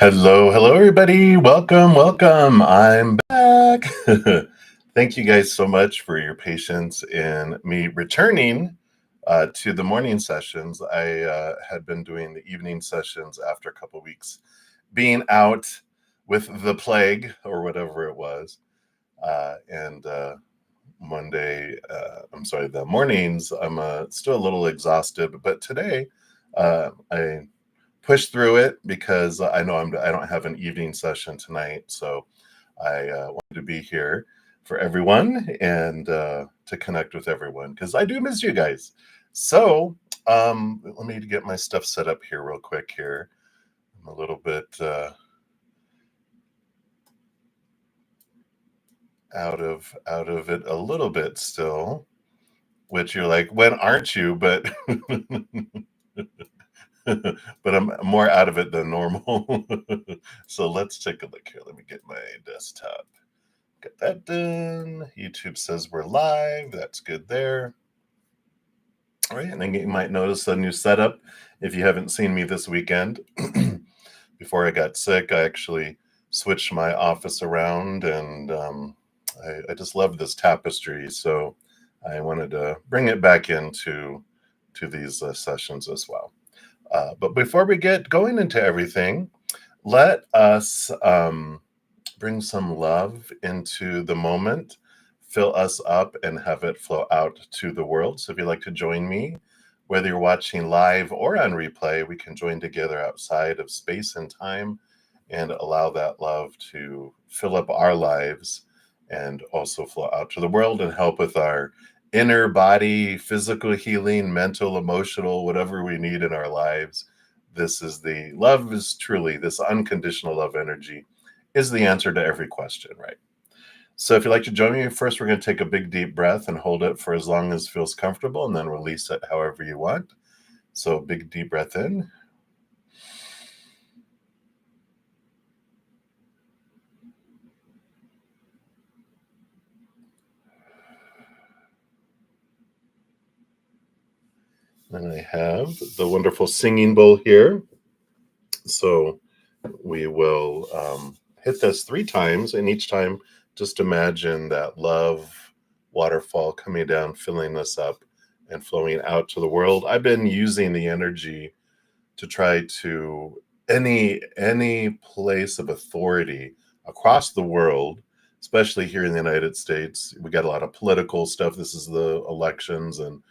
Hello, everybody. Welcome. I'm back. Thank you guys so much for your patience in me returning to the morning sessions. I had been doing the evening sessions after a couple weeks being out with the plague or whatever it was. And the mornings, I'm still a little exhausted, but today I push through it because I know I don't have an evening session tonight, so I wanted to be here for everyone and to connect with everyone because I do miss you guys. So let me get my stuff set up here real quick. Here, I'm a little bit out of it a little bit still, which you're like, when aren't you? But but I'm more out of it than normal. So let's take a look here. Let me get my desktop. Get that done. YouTube says we're live. That's good there. All right, and then you might notice a new setup if you haven't seen me this weekend. Before I got sick, I actually switched my office around, and I just love this tapestry. So I wanted to bring it back into these sessions as well. But before we get going into everything, let us bring some love into the moment, fill us up, and have it flow out to the world. So if you'd like to join me, whether you're watching live or on replay, we can join together outside of space and time and allow that love to fill up our lives and also flow out to the world and help with our inner body, physical healing, mental, emotional, whatever we need in our lives. This is the love is truly this unconditional love energy is the answer to every question, right? So if you'd like to join me, first we're going to take a big deep breath and hold it for as long as feels comfortable and then release it however you want. So big deep breath in. And I have the wonderful singing bowl here. So we will hit this 3 times, and each time just imagine that love waterfall coming down, filling us up and flowing out to the world. I've been using the energy to try to any place of authority across the world, especially here in the United States. We got a lot of political stuff. This is the elections, and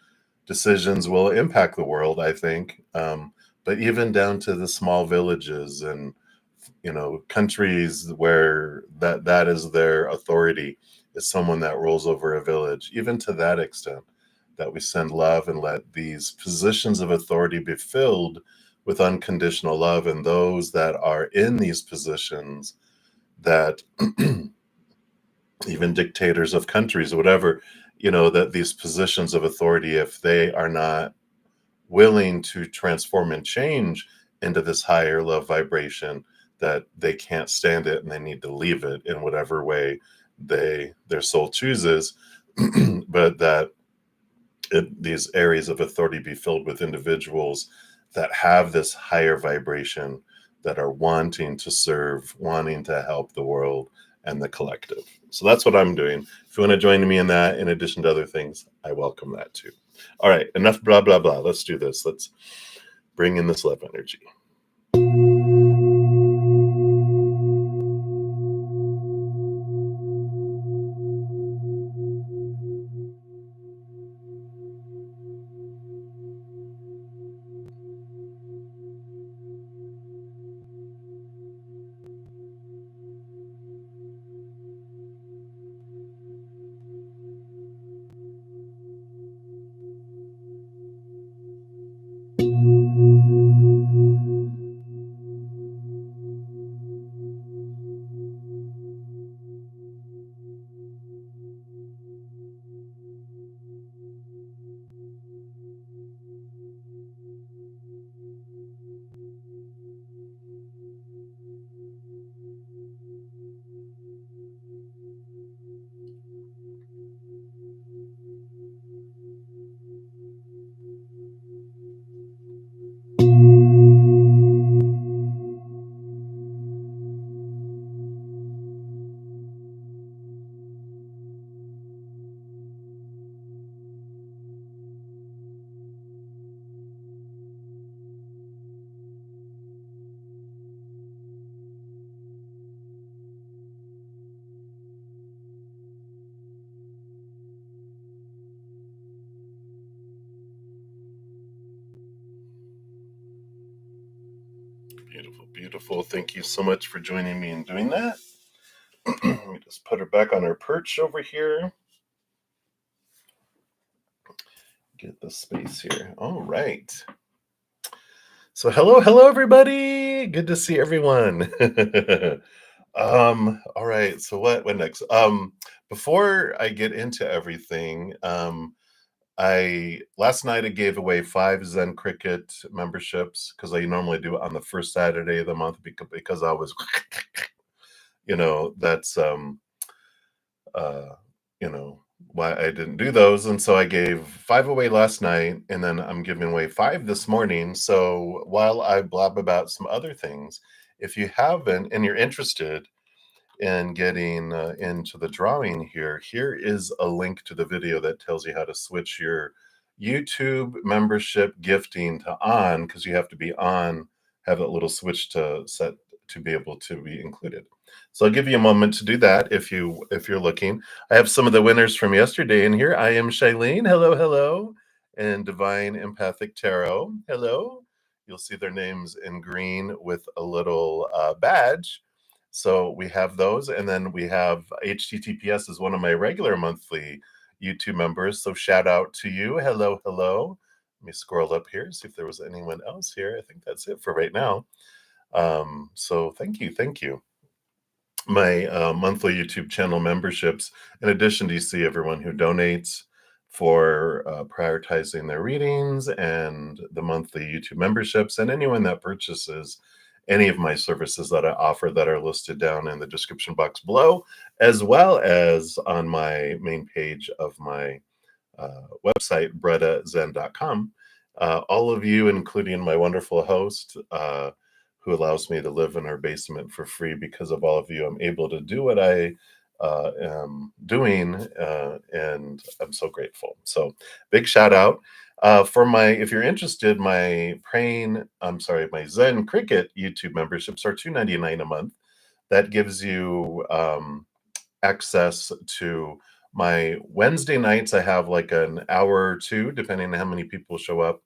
decisions will impact the world, I think. But even down to the small villages and countries where that is their authority, is someone that rules over a village, even to that extent, that we send love and let these positions of authority be filled with unconditional love, and those that are in these positions, that even dictators of countries or whatever, that these positions of authority, if they are not willing to transform and change into this higher love vibration, that they can't stand it and they need to leave it in whatever way their soul chooses. But that these areas of authority be filled with individuals that have this higher vibration, that are wanting to serve, wanting to help the world and the collective. So that's what I'm doing. If you want to join me in that, in addition to other things, I welcome that too. All right, enough blah, blah, blah. Let's do this. Let's bring in this love energy. Beautiful, beautiful. Thank you so much for joining me in doing that. Let me just put her back on her perch over here. Get the space here. All right. So hello everybody. Good to see everyone. All right. So what next? Before I get into everything, I last night I gave away 5 Zen Cricket memberships because I normally do it on the first Saturday of the month because I was that's uh you know why I didn't do those. And so I gave 5 away last night, and then I'm giving away 5 this morning. So while I blab about some other things, if you haven't and you're interested in getting into the drawing here is a link to the video that tells you how to switch your YouTube membership gifting to on, because you have to be on, have that little switch to set to be able to be included. So I'll give you a moment to do that if you're looking. I have some of the winners from yesterday in here. I am Shailene. Hello. And Divine Empathic Tarot. Hello. You'll see their names in green with a little badge. So we have those, and then we have HTTPS is one of my regular monthly YouTube members. So shout out to you. Hello. Let me scroll up here, see if there was anyone else here. I think that's it for right now. So thank you. My monthly YouTube channel memberships, in addition to you see everyone who donates for prioritizing their readings, and the monthly YouTube memberships, and anyone that purchases any of my services that I offer that are listed down in the description box below, as well as on my main page of my website, bruddaZEN.com. All of you, including my wonderful host, who allows me to live in her basement for free. Because of all of you, I'm able to do what I am doing, and I'm so grateful. So big shout out. If you're interested, my Zen Cricket YouTube memberships are $2.99 a month. That gives you access to my Wednesday nights. I have like an hour or two, depending on how many people show up,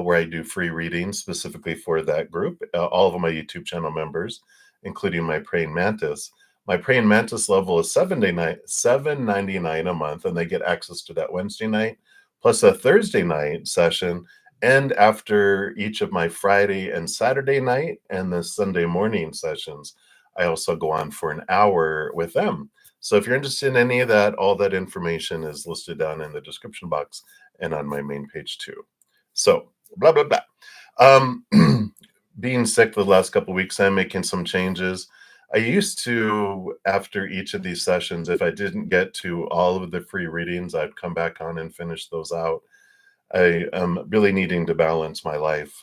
where I do free readings specifically for that group. All of my YouTube channel members, including my Praying Mantis. My Praying Mantis level is $7.99 a month, and they get access to that Wednesday night, plus a Thursday night session. And after each of my Friday and Saturday night and the Sunday morning sessions, I also go on for an hour with them. So if you're interested in any of that, all that information is listed down in the description box and on my main page too. So blah, blah, blah. Being sick the last couple of weeks, I'm making some changes. I used to, after each of these sessions, if I didn't get to all of the free readings, I'd come back on and finish those out. I am really needing to balance my life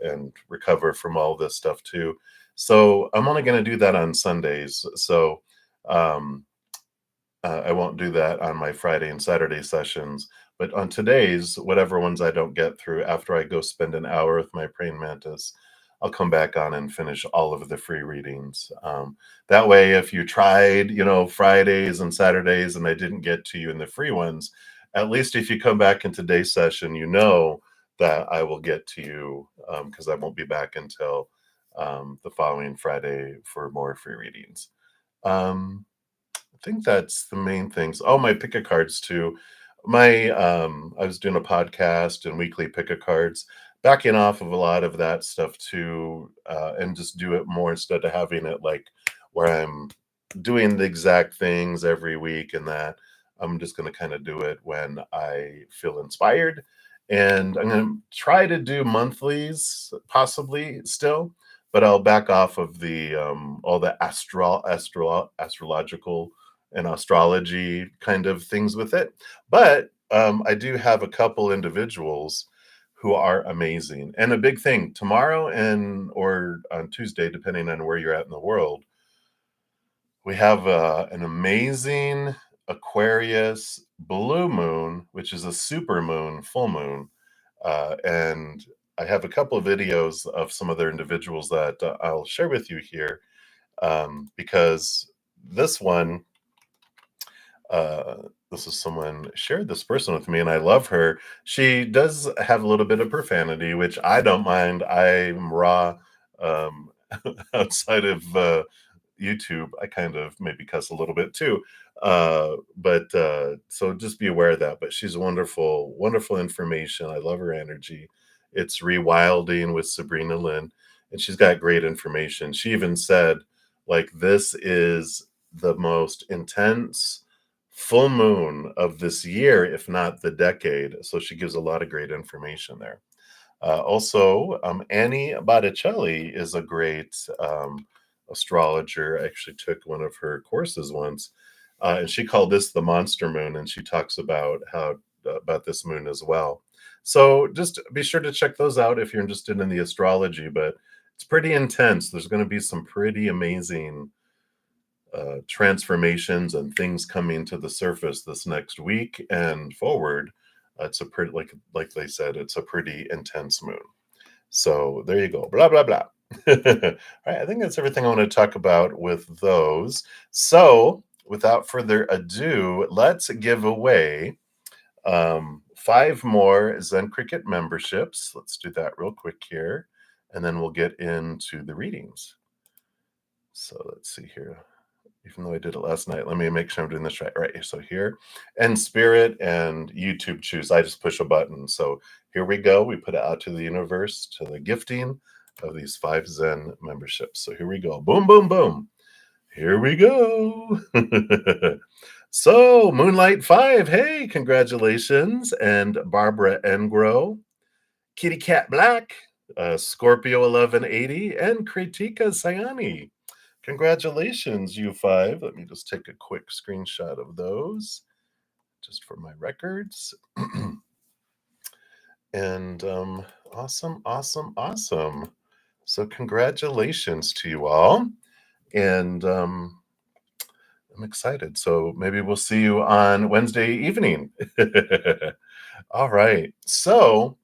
and recover from all this stuff too. So I'm only going to do that on Sundays. So I won't do that on my Friday and Saturday sessions. But on today's, whatever ones I don't get through, after I go spend an hour with my praying mantis, I'll come back on and finish all of the free readings. That way, if you tried, Fridays and Saturdays and I didn't get to you in the free ones, at least if you come back in today's session, you know that I will get to you, because I won't be back until the following Friday for more free readings. I think that's the main things. Oh, my pick a cards too. I was doing a podcast and weekly pick a cards, backing off of a lot of that stuff too, and just do it more instead of having it like where I'm doing the exact things every week, and that I'm just going to kind of do it when I feel inspired. And I'm going to try to do monthlies possibly still, but I'll back off of the all the astrological and astrology kind of things with it. But I do have a couple individuals who are amazing. And a big thing tomorrow or on Tuesday, depending on where you're at in the world, we have an amazing Aquarius blue moon, which is a super moon, full moon. And I have a couple of videos of some other individuals that I'll share with you here, because this one, this is someone shared this person with me, and I love her. She does have a little bit of profanity, which I don't mind. I'm raw Um, outside of YouTube, I kind of maybe cuss a little bit too. But so just be aware of that. But she's wonderful, wonderful information. I love her energy. It's rewilding with Sabrina Lynn, and she's got great information. She even said, like, this is the most intense full moon of this year, if not the decade. So she gives a lot of great information there. Also, Annie Botticelli is a great astrologer. I actually took one of her courses once, and she called this the monster moon, and she talks about how about this moon as well. So just be sure to check those out if you're interested in the astrology. But it's pretty intense. There's going to be some pretty amazing transformations and things coming to the surface this next week and forward. It's a pretty, like they said, it's a pretty intense moon. So there you go. Blah blah blah. All right, I think that's everything I want to talk about with those. So without further ado, let's give away 5 more Zen Cricket memberships. Let's do that real quick here, and then we'll get into the readings. So let's see here. Even though I did it last night, let me make sure I'm doing this right. Right, so here, and Spirit and YouTube choose. I just push a button. So here we go. We put it out to the universe, to the gifting of these 5 Zen memberships. So here we go. Boom, boom, boom. Here we go. So Moonlight 5, hey, congratulations. And Barbara Engro, Kitty Cat Black, Scorpio 1180, and Kritika Sayani. Congratulations, you 5. Let me just take a quick screenshot of those just for my records. And awesome, awesome, awesome. So congratulations to you all. And I'm excited. So maybe we'll see you on Wednesday evening. All right. So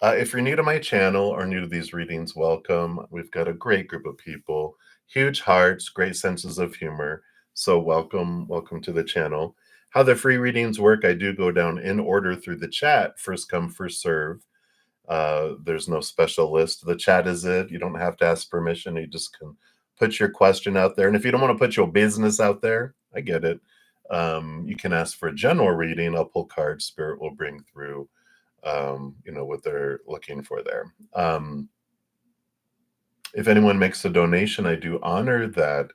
if you're new to my channel or new to these readings, welcome. We've got a great group of people, huge hearts, great senses of humor. So welcome to the channel. How the free readings work, I do go down in order through the chat, first come, first serve. There's no special list. The chat is it. You don't have to ask permission. You just can put your question out there. And if you don't want to put your business out there, I get it. You can ask for a general reading. I'll pull cards. Spirit will bring through what they're looking for there. If anyone makes a donation, I do honor that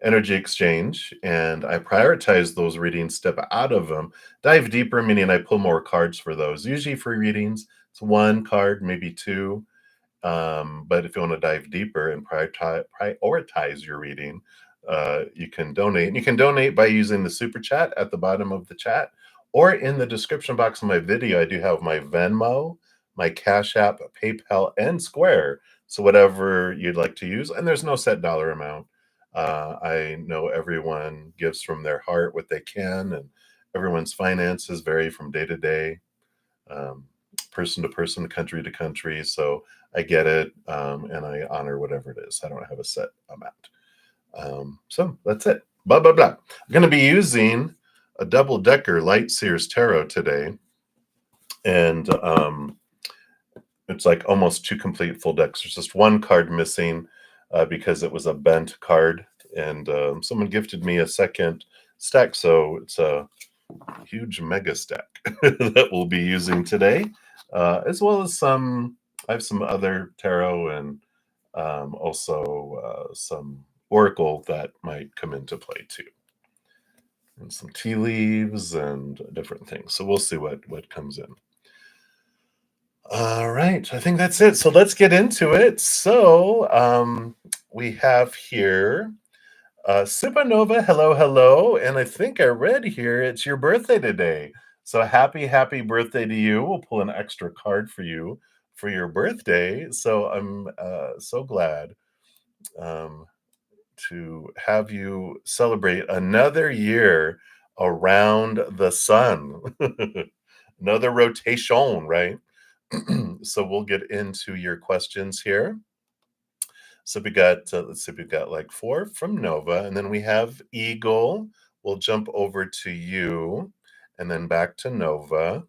energy exchange, and I prioritize those readings, step out of them, dive deeper, meaning I pull more cards for those. Usually for readings, it's 1 card, maybe 2. But if you want to dive deeper and prioritize your reading, you can donate. And you can donate by using the super chat at the bottom of the chat, or in the description box of my video. I do have my Venmo, my Cash App, PayPal, and Square. So whatever you'd like to use, and there's no set dollar amount. I know everyone gives from their heart what they can, and everyone's finances vary from day to day, person to person, country to country. So I get it, and I honor whatever it is. I don't have a set amount. So that's it. Blah, blah, blah. I'm going to be using a double-decker Light Seers Tarot today, and it's like almost 2 complete full decks. There's just 1 card missing because it was a bent card, and someone gifted me a second stack, so it's a huge mega stack that we'll be using today, as well as I have some other tarot and also some oracle that might come into play too, and some tea leaves and different things. So we'll see what comes in. All right, I think that's it. So let's get into it. So we have here Supernova, hello, hello. And I think I read here it's your birthday today. So happy birthday to you. We'll pull an extra card for you for your birthday. So I'm so glad to have you celebrate another year around the sun. Another rotation, right? So we'll get into your questions here. So we got, let's see, we've got like 4 from Nova, and then we have Eagle. We'll jump over to you, and then back to Nova,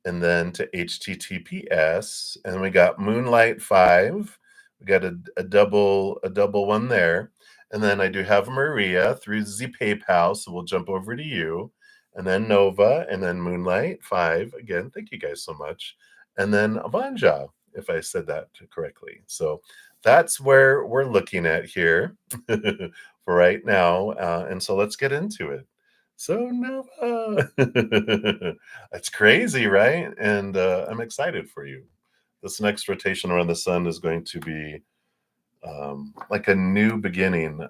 and then to HTTPS. And we got Moonlight 5. We got a double one there. And then I do have Maria through the PayPal, so we'll jump over to you. And then Nova, and then Moonlight, 5. Again, thank you guys so much. And then Avanja, if I said that correctly. So that's where we're looking at here for right now. And so let's get into it. So Nova, that's crazy, right? And I'm excited for you. This next rotation around the sun is going to be like a new beginning.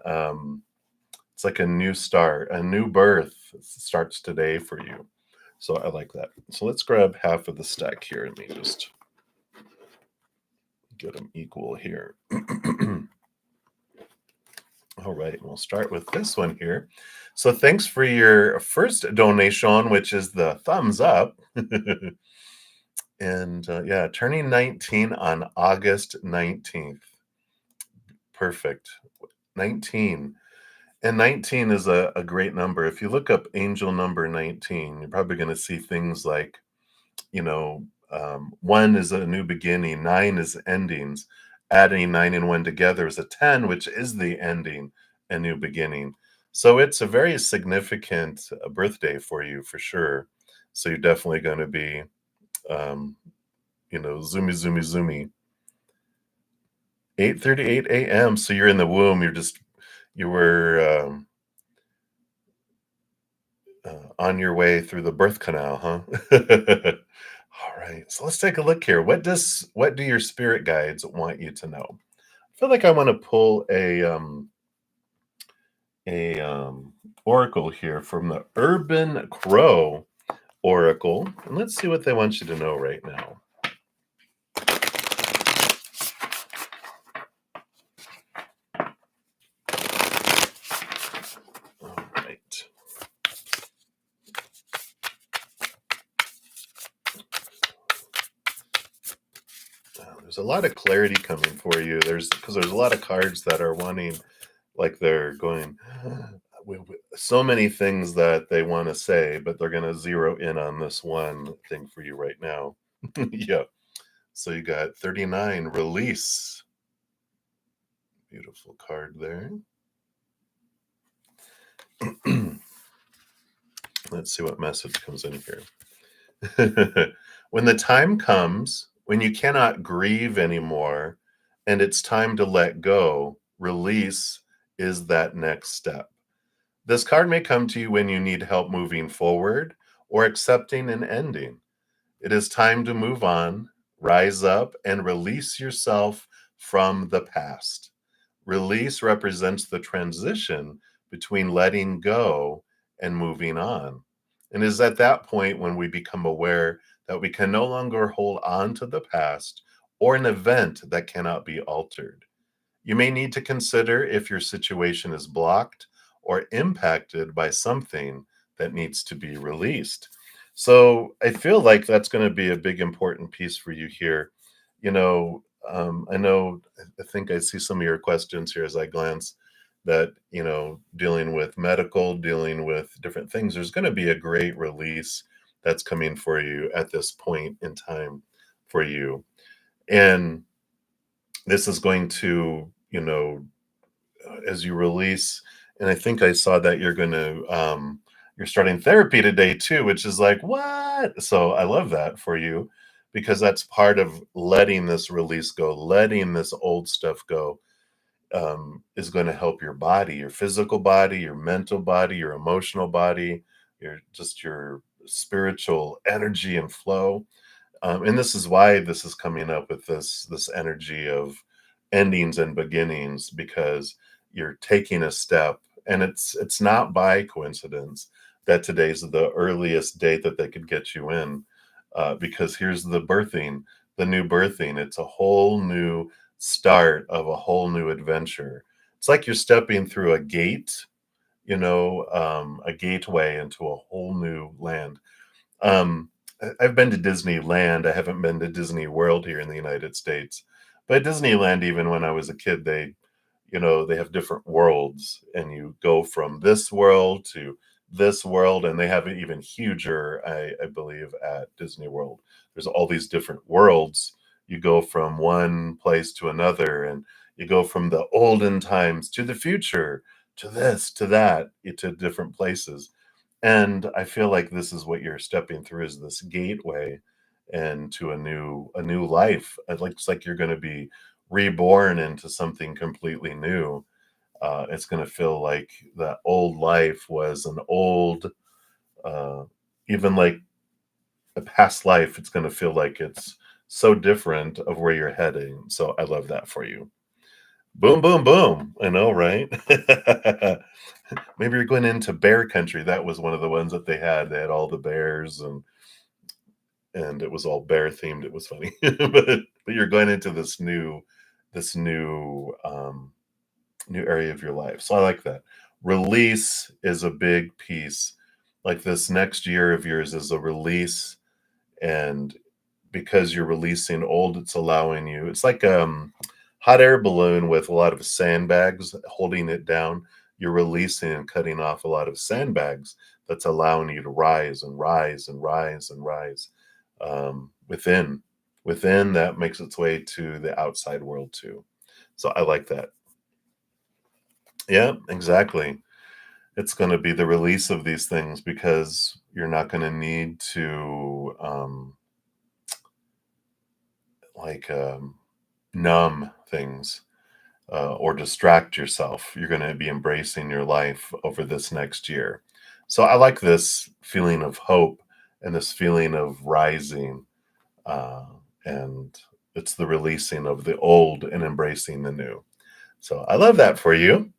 It's like a new start, a new birth starts today for you. So I like that. So let's grab half of the stack here. Let me just get them equal here. All right, we'll start with this one here. So thanks for your first donation, which is the thumbs up. And yeah, turning 19 on August 19th. Perfect. 19. And 19 is a great number. If you look up angel number 19, you're probably going to see things like, you know, 1 is a new beginning, 9 is endings. Adding 9 and 1 together is a 10, which is the ending and new beginning. So it's a very significant birthday for you for sure. So you're definitely going to be, um, zoomy, zoomy, zoomy. 8:38 a.m. So you're in the womb. You were on your way through the birth canal, huh? All right. So let's take a look here. What do your spirit guides want you to know? I feel like I want to pull a oracle here from the Urban Crow Oracle, and let's see what they want you to know right now. All right. There's a lot of clarity coming for you. Because there's a lot of cards that are wanting, like they're going with so many things that they want to say, but they're going to zero in on this one thing for you right now. Yeah. So you got 39, release. Beautiful card there. Let's see what message comes in here. When the time comes, when you cannot grieve anymore, and it's time to let go, release is that next step. This card may come to you when you need help moving forward or accepting an ending. It is time to move on, rise up, and release yourself from the past. Release represents the transition between letting go and moving on. And is at that point when we become aware that we can no longer hold on to the past or an event that cannot be altered. You may need to consider if your situation is blocked or impacted by something that needs to be released. So I feel like that's going to be a big important piece for you here. I know, I think I see some of your questions here as I glance that, dealing with medical, dealing with different things, there's going to be a great release that's coming for you at this point in time for you. And this is going to, as you release, and I think I saw that you're starting therapy today too, which is like, what? So I love that for you because that's part of letting this release go, letting this old stuff go, is going to help your body, your physical body, your mental body, your emotional body, your spiritual energy and flow. And this is why this is coming up with this energy of endings and beginnings, because you're taking a step, and it's not by coincidence that today's the earliest date that they could get you in, because here's the new birthing. It's a whole new start of a whole new adventure. It's like you're stepping through a gate, a gateway into a whole new land. I've been to Disneyland. I haven't been to Disney World here in the United States. But Disneyland, even when I was a kid, they have different worlds, and you go from this world to this world, and they have it even huger, I believe, at Disney World. There's all these different worlds you go from one place to another, and you go from the olden times to the future, to this, to that, to different places. And I feel like this is what you're stepping through, is this gateway into a new life. It looks like you're going to be reborn into something completely new. It's going to feel like that old life was an old, uh, even like a past life. It's going to feel like it's so different of where you're heading. So I love that for you. Boom, boom, boom. I know, right? Maybe you're going into bear country. That was one of the ones that they had. They had all the bears, and it was all bear themed. It was funny. But you're going into this new new area of your life. So I like that. Release is a big piece. Like this next year of yours is a release, and because you're releasing old, it's allowing you. It's like hot air balloon with a lot of sandbags holding it down. You're releasing and cutting off a lot of sandbags that's allowing you to rise and rise and rise and rise within. Within that makes its way to the outside world too. So I like that. Yeah, exactly. It's going to be the release of these things, because you're not going to need to like numb things or distract yourself. You're going to be embracing your life over this next year. So I like this feeling of hope and this feeling of rising. Uh, and it's the releasing of the old and embracing the new. So I love that for you.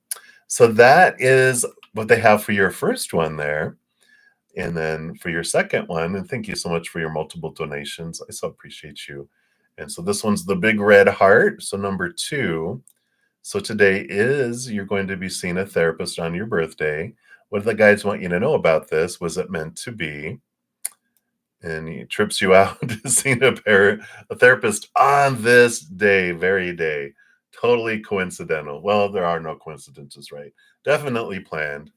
So that is what they have for your first one there. And then for your second one, and thank you so much for your multiple donations. I so appreciate you. And so this one's the big red heart. So number 2. So today is, you're going to be seeing a therapist on your birthday. What do the guides want you to know about this? Was it meant to be? And he trips you out to seeing a therapist on this day, very day. Totally coincidental. Well, there are no coincidences, right? Definitely planned.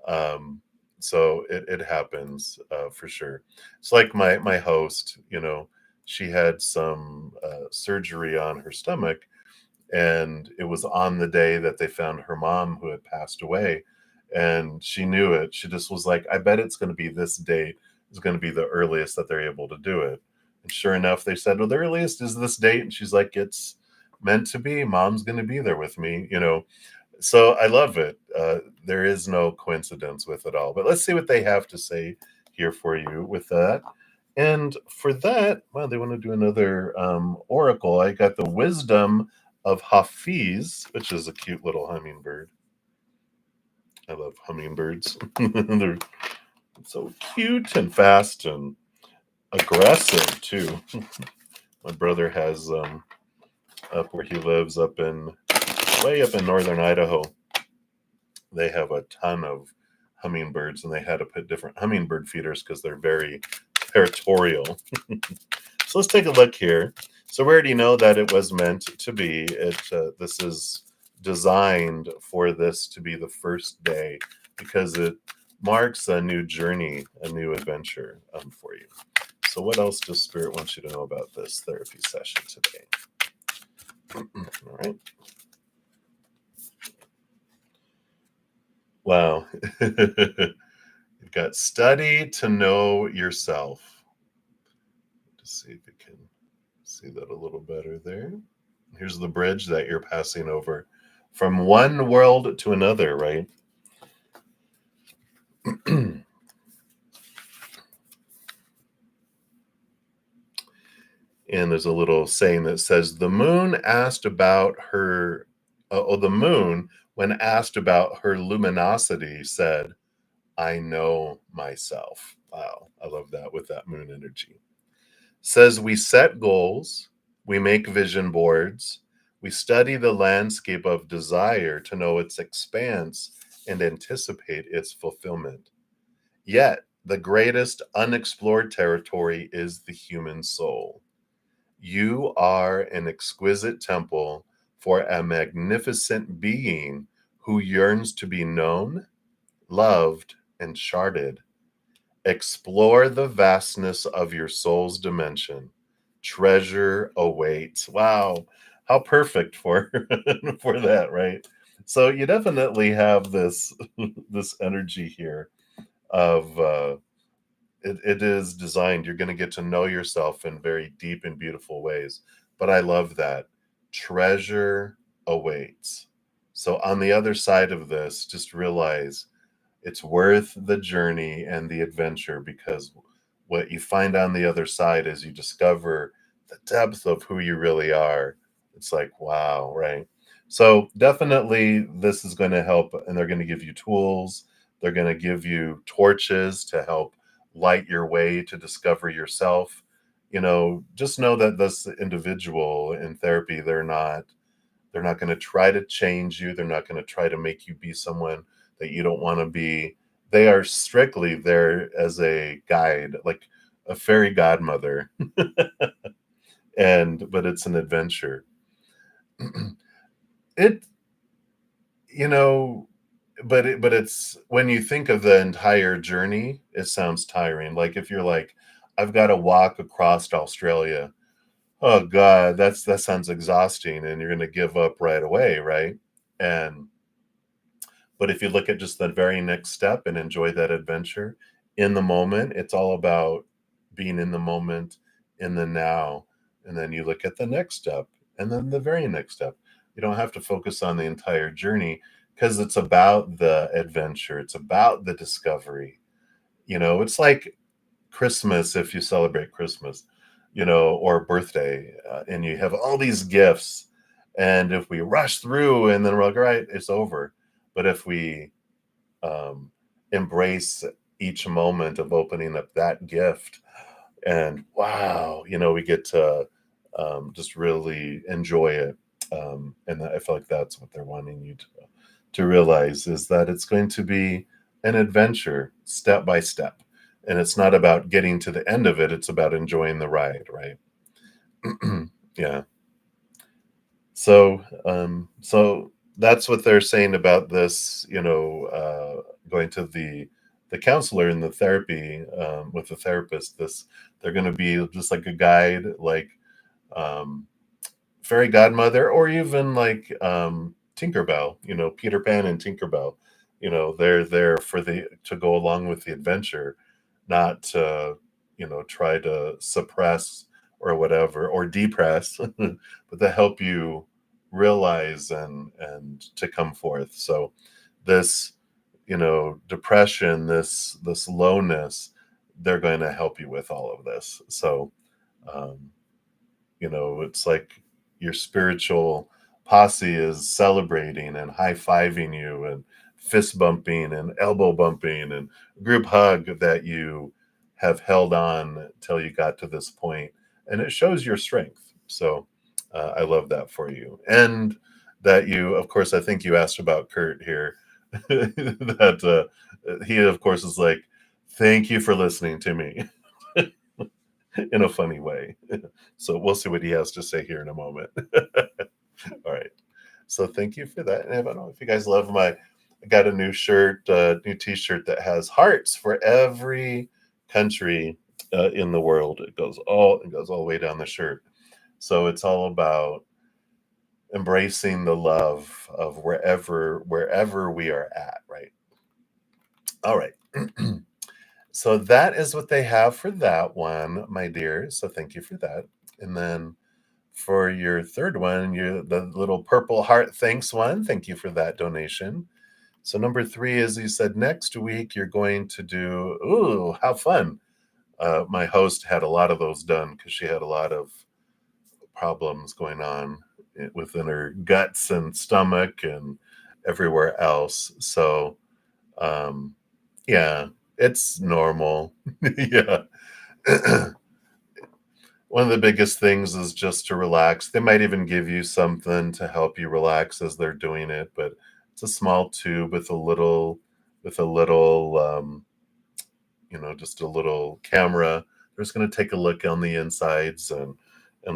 Um, so it happens for sure. It's like my host, she had some surgery on her stomach, and it was on the day that they found her mom, who had passed away, and she knew it. She just was like, I bet it's going to be this date is going to be the earliest that they're able to do it. And sure enough, they said, well, the earliest is this date. And she's like, it's meant to be. Mom's going to be there with me. So I love it. There is no coincidence with it all. But let's see what they have to say here for you with that. And for that, well, they want to do another oracle. I got the wisdom of Hafiz, which is a cute little hummingbird. I love hummingbirds. They're so cute and fast and aggressive too. My brother has up where he lives, way up in northern Idaho. They have a ton of hummingbirds, and they had to put different hummingbird feeders because they're very territorial. So let's take a look here. So we already know that it was meant to be. This is designed for this to be the first day, because it marks a new journey, a new adventure for you. So what else does Spirit want you to know about this therapy session today? All right. Wow. You've got study to know yourself. Just see if you can see that a little better there. Here's the bridge that you're passing over from one world to another, right? And there's a little saying that says, the moon, when asked about her luminosity, said, I know myself. Wow, I love that with that moon energy. Says we set goals, we make vision boards, we study the landscape of desire to know its expanse and anticipate its fulfillment. Yet, the greatest unexplored territory is the human soul. You are an exquisite temple for a magnificent being who yearns to be known, loved, and charted. Explore the vastness of your soul's dimension. treasure awaits. Wow, how perfect for for that, right? So you definitely have this this energy here of it is designed. You're going to get to know yourself in very deep and beautiful ways. But I love that treasure awaits. So on the other side of this, just realize it's worth the journey and the adventure, because what you find on the other side is you discover the depth of who you really are. It's like, wow, right? So definitely this is going to help, and they're going to give you tools. They're going to give you torches to help light your way to discover yourself. Just know that this individual in therapy, they're not going to try to change you. They're not going to try to make you be someone that you don't want to be. They are strictly there as a guide, like a fairy godmother. But it's an adventure. it, you know, but it's when you think of the entire journey, it sounds tiring. Like if you're like, I've got to walk across Australia. Oh God, that sounds exhausting, and you're going to give up right away, right? And But if you look at just the very next step and enjoy that adventure in the moment, it's all about being in the moment, in the now. And then you look at the next step and then the very next step. You don't have to focus on the entire journey, because it's about the adventure, it's about the discovery. It's like Christmas, if you celebrate Christmas, or birthday, and you have all these gifts. And if we rush through and then we're like, all right, it's over. But if we um, embrace each moment of opening up that gift, and wow, we get to just really enjoy it. And I feel like that's what they're wanting you to realize, is that it's going to be an adventure step by step. And it's not about getting to the end of it, it's about enjoying the ride, right? Yeah. So that's what they're saying about this, going to the counselor and the therapy, with the therapist. They're going to be just like a guide, like um, fairy godmother, or even like Tinkerbell, Peter Pan and Tinkerbell. They're there to go along with the adventure, not to, try to suppress or whatever, or depress, but to help you realize and to come forth. So this, depression, this lowness, they're going to help you with all of this. So um, it's like your spiritual posse is celebrating and high-fiving you and fist bumping and elbow bumping and group hug that you have held on till you got to this point. And it shows your strength. So I love that for you. And that you, of course, I think you asked about Kurt here, that he, of course, is like, thank you for listening to me. In a funny way. So we'll see what he has to say here in a moment. All right. So thank you for that. And I don't know if you guys love I got a new shirt, new T-shirt that has hearts for every country in the world. It goes all the way down the shirt. So it's all about embracing the love of wherever we are at. Right. All right. So that is what they have for that one, my dear. So thank you for that. And then for your third one, the little purple heart thanks one. Thank you for that donation. So number 3 is, you said next week you're going to do, ooh, how fun. My host had a lot of those done because she had a lot of problems going on within her guts and stomach and everywhere else. So yeah, it's normal. Yeah. One of the biggest things is just to relax. They might even give you something to help you relax as they're doing it, but it's a small tube with a little, just a little camera. They're just going to take a look on the insides and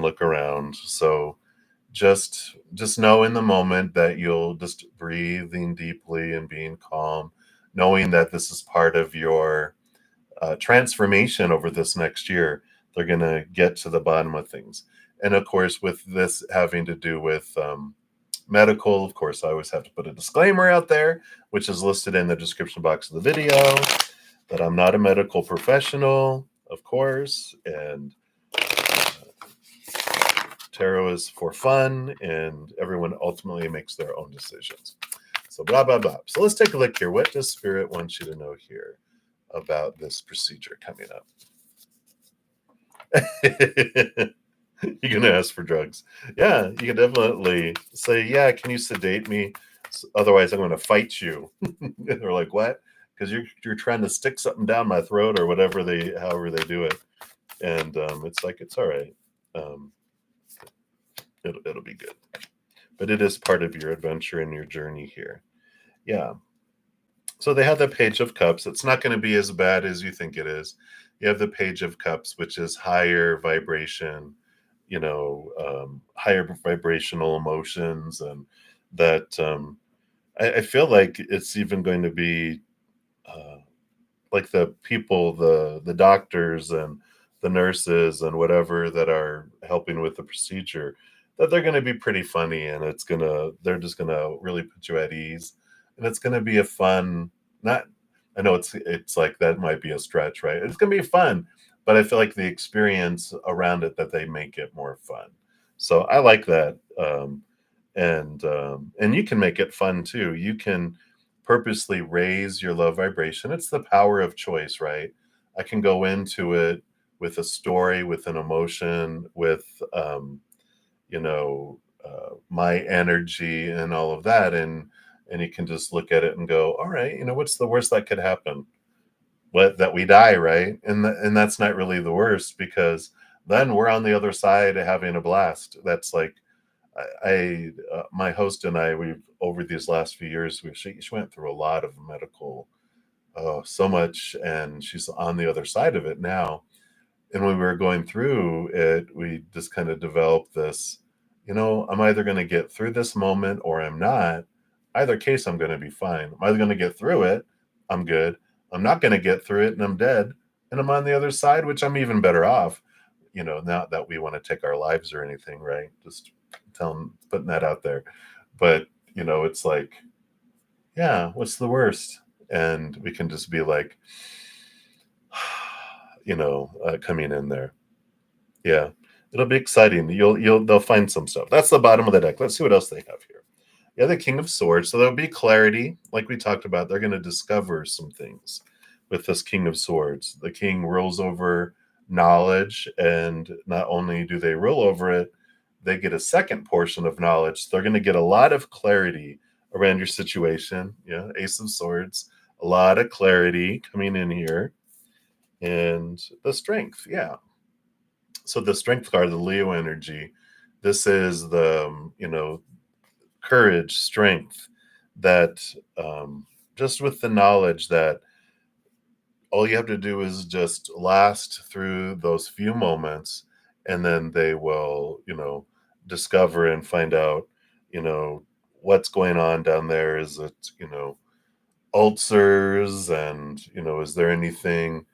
look around. So just know in the moment that you'll just breathing deeply and being calm, knowing that this is part of your transformation over this next year. They're going to get to the bottom of things. And of course, with this having to do with medical, of course, I always have to put a disclaimer out there, which is listed in the description box of the video, that I'm not a medical professional, of course, and tarot is for fun, and everyone ultimately makes their own decisions. So blah, blah, blah. So let's take a look here. What does Spirit want you to know here about this procedure coming up? You're going to ask for drugs. Yeah, you can definitely say, yeah, can you sedate me? Otherwise, I'm going to fight you. They're like, what? Because you're trying to stick something down my throat or whatever however they do it. And it's like, it's all right. It'll be good. But it is part of your adventure and your journey here. Yeah. So they have the Page of Cups. It's not going to be as bad as you think it is. You have the Page of Cups, which is higher vibration, higher vibrational emotions. And that I feel like it's even going to be like the people, the doctors and the nurses and whatever that are helping with the procedure, that they're going to be pretty funny, and they're just going to really put you at ease. And it's going to be a fun, not, I know it's like that might be a stretch, right? It's going to be fun, but I feel like the experience around it, that they make it more fun. So I like that. And you can make it fun too. You can purposely raise your love vibration. It's the power of choice, right? I can go into it with a story, with an emotion, with my energy and all of that, and you can just look at it and go, all right, what's the worst that could happen? That we die, right? And that's not really the worst, because then we're on the other side having a blast. That's like, my host and I, we've, over these last few years, she went through a lot of medical, so much, and she's on the other side of it now. And when we were going through it, we just kind of developed this, I'm either going to get through this moment or I'm not. Either case, I'm going to be fine. I'm either going to get through it, I'm good. I'm not going to get through it and I'm dead. And I'm on the other side, which I'm even better off, not that we want to take our lives or anything, right? Just putting that out there. But, it's like, yeah, what's the worst? And we can just be like, coming in there. Yeah, it'll be exciting. They'll find some stuff. That's the bottom of the deck. Let's see what else they have here. Yeah, the King of Swords. So there'll be clarity, like we talked about. They're going to discover some things with this King of Swords. The King rules over knowledge, and not only do they rule over it, they get a second portion of knowledge. They're going to get a lot of clarity around your situation. Yeah, Ace of Swords, a lot of clarity coming in here. And the Strength, yeah. So the Strength card, the Leo energy, this is the, courage, strength, that just with the knowledge that all you have to do is just last through those few moments, and then they will, discover and find out, what's going on down there. Is it, ulcers, and, is there anything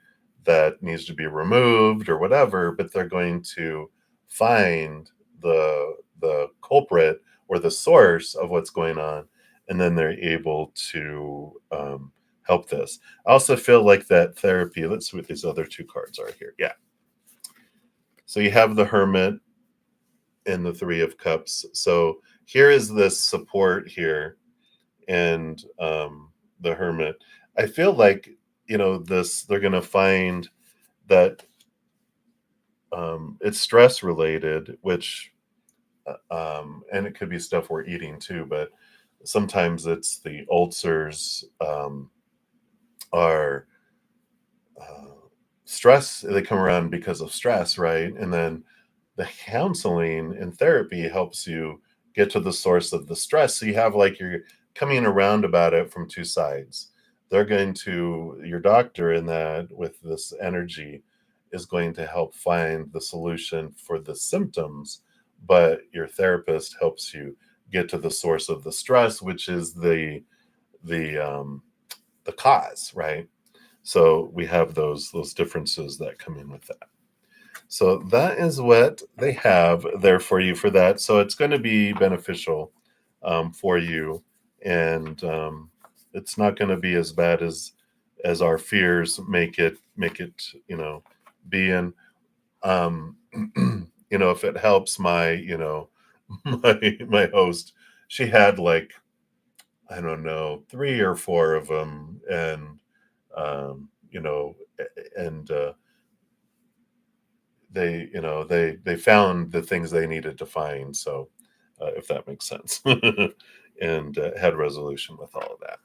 that needs to be removed or whatever? But they're going to find the culprit or the source of what's going on, and then they're able to help this. I also feel like that therapy. Let's see what these other two cards are here. Yeah. So you have the Hermit and the Three of Cups. So here is this support here, and the Hermit. I feel like, they're going to find that it's stress related, which and it could be stuff we're eating too, but sometimes it's the ulcers are stress. They come around because of stress, right? And then the counseling and therapy helps you get to the source of the stress. So you have like, you're coming around about it from two sides. They're going to, your doctor in that, with this energy, is going to help find the solution for the symptoms, but your therapist helps you get to the source of the stress, which is the cause, right? So we have those differences that come in with that. So that is what they have there for you for that. So it's going to be beneficial for you, and it's not going to be as bad as our fears make it be in. Um, if it helps my my host, she had like, I don't know, 3 or 4 of them, and and they found the things they needed to find. So, if that makes sense, and had resolution with all of that.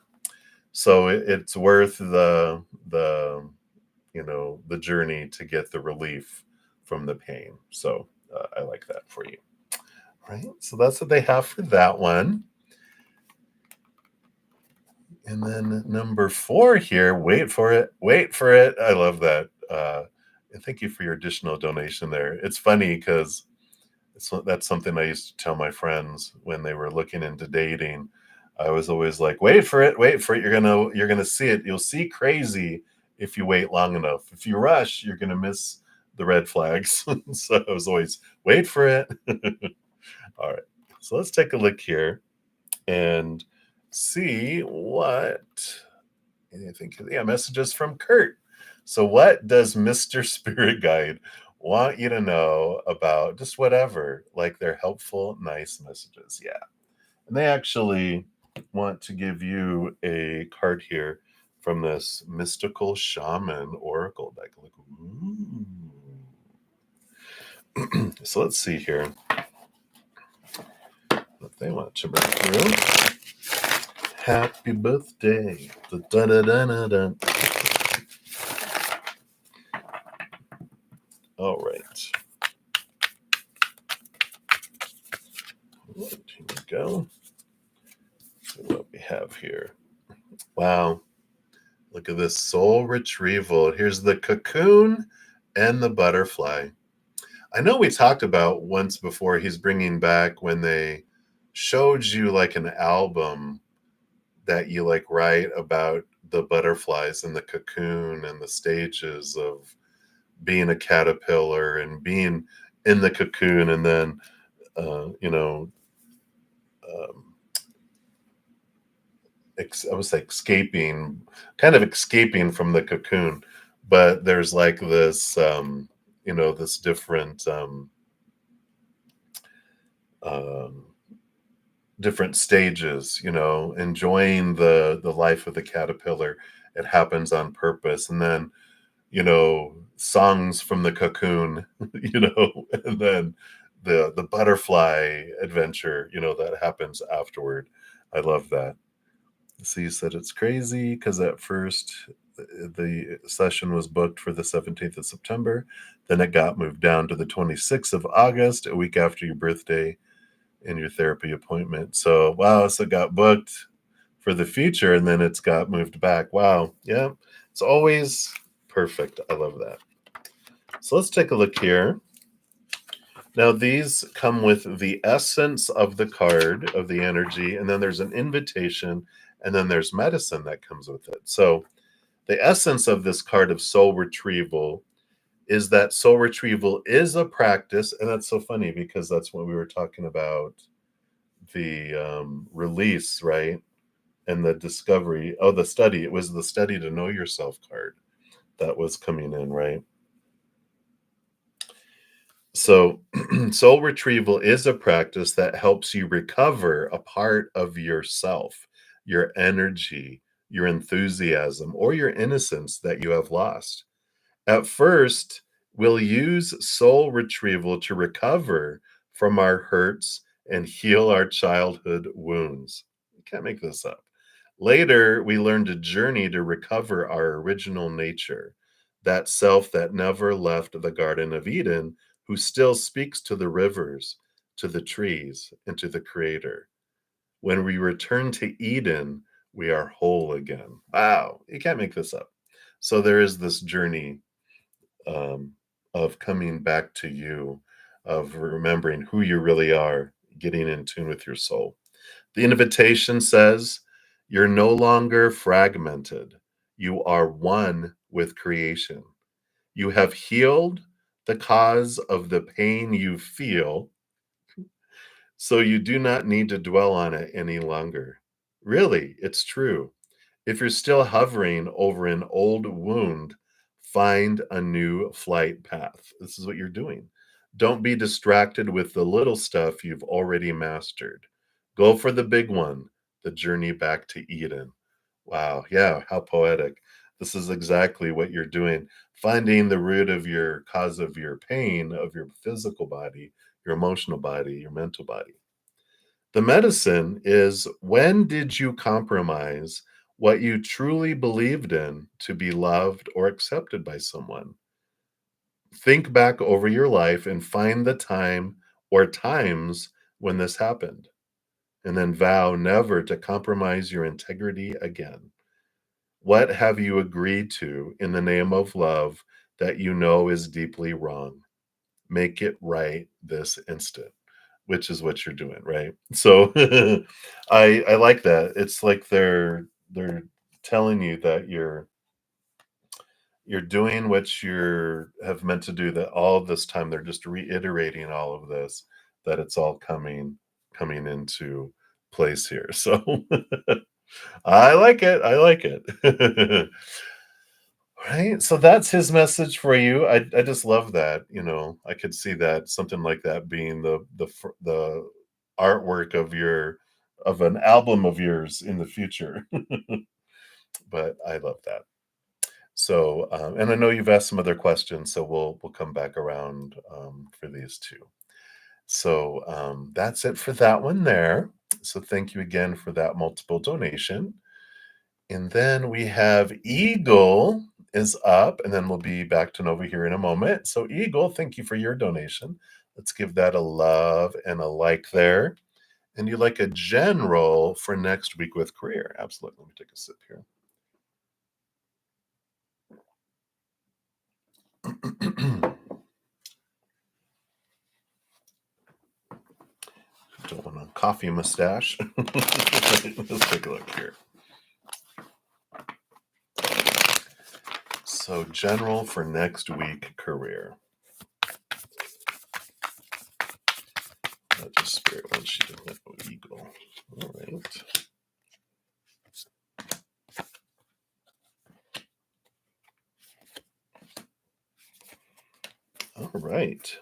So it's worth the journey to get the relief from the pain. So I like that for you. Right. So that's what they have for that one. And then number 4 here, wait for it, wait for it. I love that. And thank you for your additional donation there. It's funny because that's something I used to tell my friends when they were looking into dating. I was always like, wait for it, wait for it. You're gonna see it. You'll see crazy if you wait long enough. If you rush, you're gonna miss the red flags. So I was always wait for it. All right. So let's take a look here and see what anything. Yeah, messages from Kurt. So what does Mr. Spirit Guide want you to know about just whatever, like their helpful, nice messages? Yeah. And they actually want to give you a card here from this mystical shaman oracle deck. Like, so let's see here what they want to bring through. Happy birthday. Da-da-da-da-da. All right. Here we go. See what we have here. Wow. Look at this soul retrieval. Here's the cocoon and the butterfly. I know we talked about once before he's bringing back when they showed you like an album that you like write about the butterflies and the cocoon and the stages of being a caterpillar and being in the cocoon, and then um, I was like kind of escaping from the cocoon, but there's like this this different um, different stages, enjoying the life of the caterpillar. It happens on purpose, and then songs from the cocoon, and then the butterfly adventure, that happens afterward. I love that. So you said it's crazy because at first the session was booked for the 17th of September. Then it got moved down to the 26th of August, a week after your birthday and your therapy appointment. So, wow, so it got booked for the future and then it's got moved back. Wow. Yeah. It's always perfect. I love that. So let's take a look here. Now, these come with the essence of the card, of the energy, and then there's an invitation, and then there's medicine that comes with it. So, the essence of this card of soul retrieval is that soul retrieval is a practice. And that's so funny because that's what we were talking about, the release, right? And the discovery. Oh, the study. It was the study to know yourself card that was coming in, right? So, soul retrieval is a practice that helps you recover a part of yourself, your energy, your enthusiasm, or your innocence that you have lost. At first, we'll use soul retrieval to recover from our hurts and heal our childhood wounds. You can't make this up. Later, we learn to journey to recover our original nature, that self that never left the Garden of Eden, who still speaks to the rivers, to the trees, and to the Creator. When we return to Eden, we are whole again. Wow, you can't make this up. So there is this journey um, of coming back to you, of remembering who you really are, getting in tune with your soul. The invitation says, you're no longer fragmented. You are one with creation. You have healed the cause of the pain you feel, so you do not need to dwell on it any longer. Really, it's true. If you're still hovering over an old wound, find a new flight path. This is what you're doing. Don't be distracted with the little stuff you've already mastered. Go for the big one, the journey back to Eden. Wow. Yeah. How poetic. This is exactly what you're doing. Finding the root of your cause of your pain, of your physical body, your emotional body, your mental body. The medicine is, when did you compromise what you truly believed in to be loved or accepted by someone? Think back over your life and find the time or times when this happened, and then vow never to compromise your integrity again. What have you agreed to in the name of love that you know is deeply wrong? Make it right this instant. Which is what you're doing, right? So, I like that. It's like they're telling you that you're doing what you're have meant to do, that all this time they're just reiterating all of this, that it's all coming into place here. So, I like it, I like it. Right? So that's his message for you. I just love that, I could see that, something like that being the artwork of an album of yours in the future. But I love that. So, and I know you've asked some other questions, so we'll come back around, for these 2. So, that's it for that one there. So thank you again for that multiple donation. And then we have Eagle is up, and then we'll be back to Nova here in a moment. So, Eagle, thank you for your donation. Let's give that a love and a like there. And you like a general for next week with career. Absolutely. Let me take a sip here. Don't want a coffee mustache. Let's take a look here. So, general for next week career. Just spirit one sheet of that Eagle. All right. All right.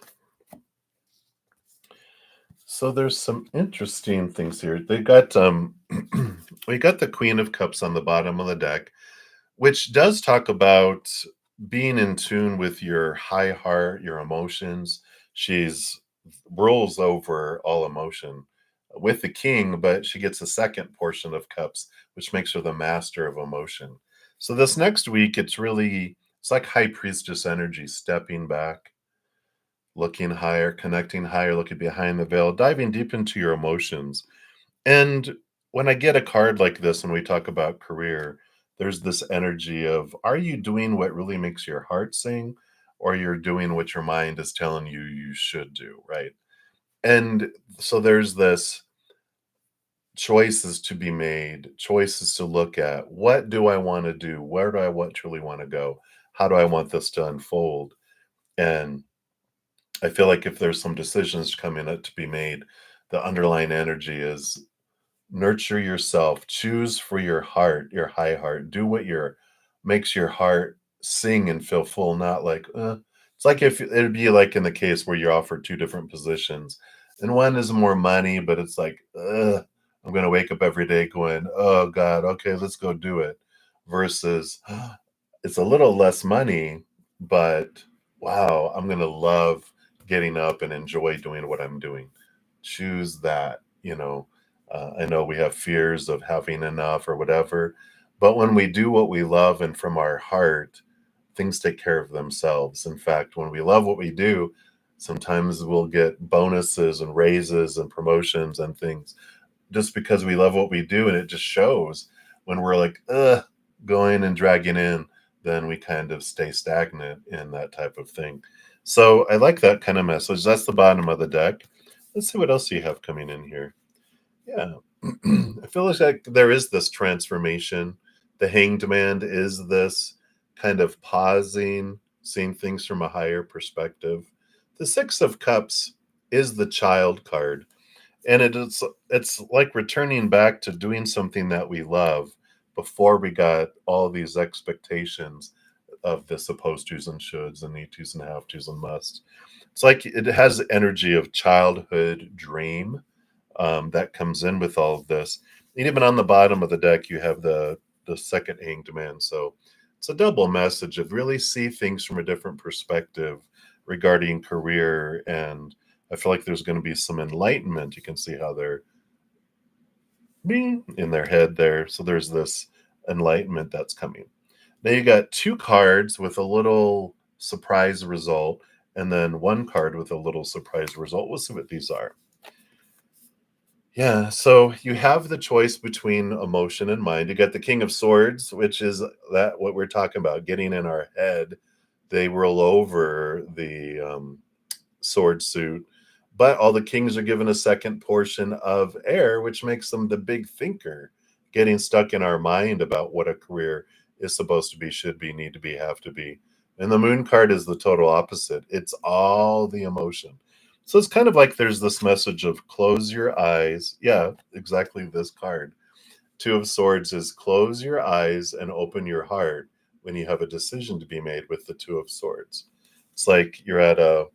So there's some interesting things here. They got we got the Queen of Cups on the bottom of the deck, which does talk about being in tune with your high heart, your emotions. She's rules over all emotion with the king, but she gets a second portion of cups, which makes her the master of emotion. So this next week, it's like high priestess energy, stepping back, looking higher, connecting higher, looking behind the veil, diving deep into your emotions. And when I get a card like this, when we talk about career, there's this energy of, are you doing what really makes your heart sing, or you're doing what your mind is telling you you should do, right? And so there's this choices to be made, choices to look at. What do I want to do? Where do I truly want to go? How do I want this to unfold? And I feel like if there's some decisions coming up to be made, the underlying energy is nurture yourself, choose for your heart, your high heart, do what makes your heart sing and feel full, not like, it's like if it'd be like in the case where you're offered 2 different positions, and one is more money, but it's like, I'm gonna wake up every day going, "Oh god, okay, let's go do it," versus, it's a little less money, but wow, I'm gonna love getting up and enjoy doing what I'm doing. Choose that. I know we have fears of having enough or whatever, but when we do what we love and from our heart, things take care of themselves. In fact, when we love what we do, sometimes we'll get bonuses and raises and promotions and things just because we love what we do, and it just shows. When we're like, going and dragging in, then we kind of stay stagnant in that type of thing. So I like that kind of message. That's the bottom of the deck. Let's see what else you have coming in here. Yeah. I feel like there is this transformation. The Hanged Man is this kind of pausing, seeing things from a higher perspective. The Six of Cups is the child card, and it's like returning back to doing something that we love before we got all these expectations of the supposed tos and shoulds and need tos and have tos and musts. It's like it has the energy of childhood dream that comes in with all of this. And even on the bottom of the deck, you have the second hanged man. So it's a double message of really see things from a different perspective regarding career. And I feel like there's going to be some enlightenment. You can see how they're being in their head there. So there's this enlightenment that's coming. Now you got two cards with a little surprise result, and then one card with a little surprise result. We'll see what these are. Yeah, so you have the choice between emotion and mind. You got the King of Swords, which is that what we're talking about, getting in our head. They roll over the sword suit, but all the kings are given a second portion of air, which makes them the big thinker, getting stuck in our mind about what a career is supposed to be, should be, need to be, have to be. And the moon card is the total opposite. It's all the emotion. So it's kind of like there's this message of close your eyes. Yeah, exactly this card. Two of Swords is close your eyes and open your heart when you have a decision to be made with the Two of Swords. It's like you're at a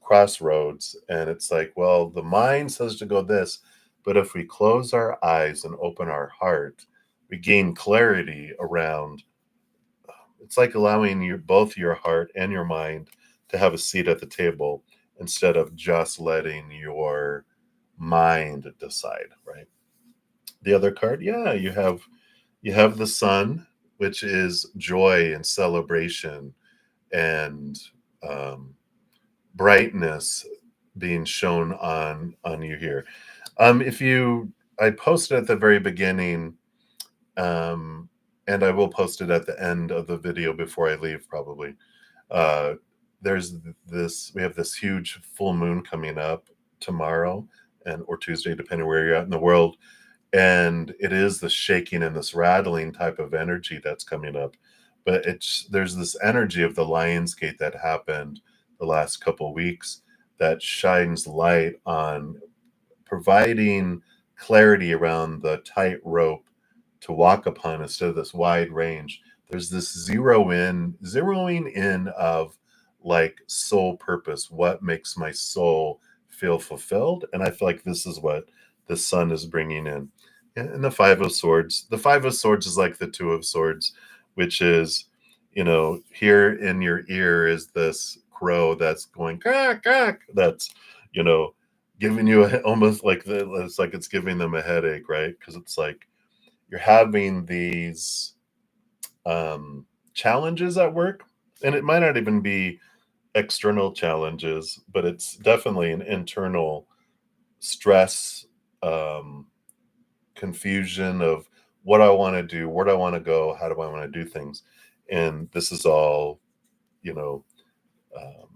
crossroads and it's like, well, the mind says to go this, but if we close our eyes and open our heart, we gain clarity around. It's like allowing both your heart and your mind to have a seat at the table instead of just letting your mind decide, right? The other card, yeah, you have the sun, which is joy and celebration and brightness being shown on you here. If you, I posted at the very beginning, and I will post it at the end of the video before I leave, probably. There's this, we have this huge full moon coming up tomorrow and or Tuesday, depending where you're at in the world. And it is the shaking and this rattling type of energy that's coming up. But there's this energy of the Lion's Gate that happened the last couple weeks that shines light on providing clarity around the tightrope to walk upon instead of this wide range. There's this zeroing in of like soul purpose. What makes my soul feel fulfilled? And I feel like this is what the sun is bringing in. And the Five of Swords. The Five of Swords is like the Two of Swords, which is, here in your ear is this crow that's going, cack, cack. That's, giving you almost like it's like it's giving them a headache, right? Because it's like you're having these challenges at work, and it might not even be external challenges, but it's definitely an internal stress, confusion of what I want to do, where do I want to go, how do I want to do things. And this is all,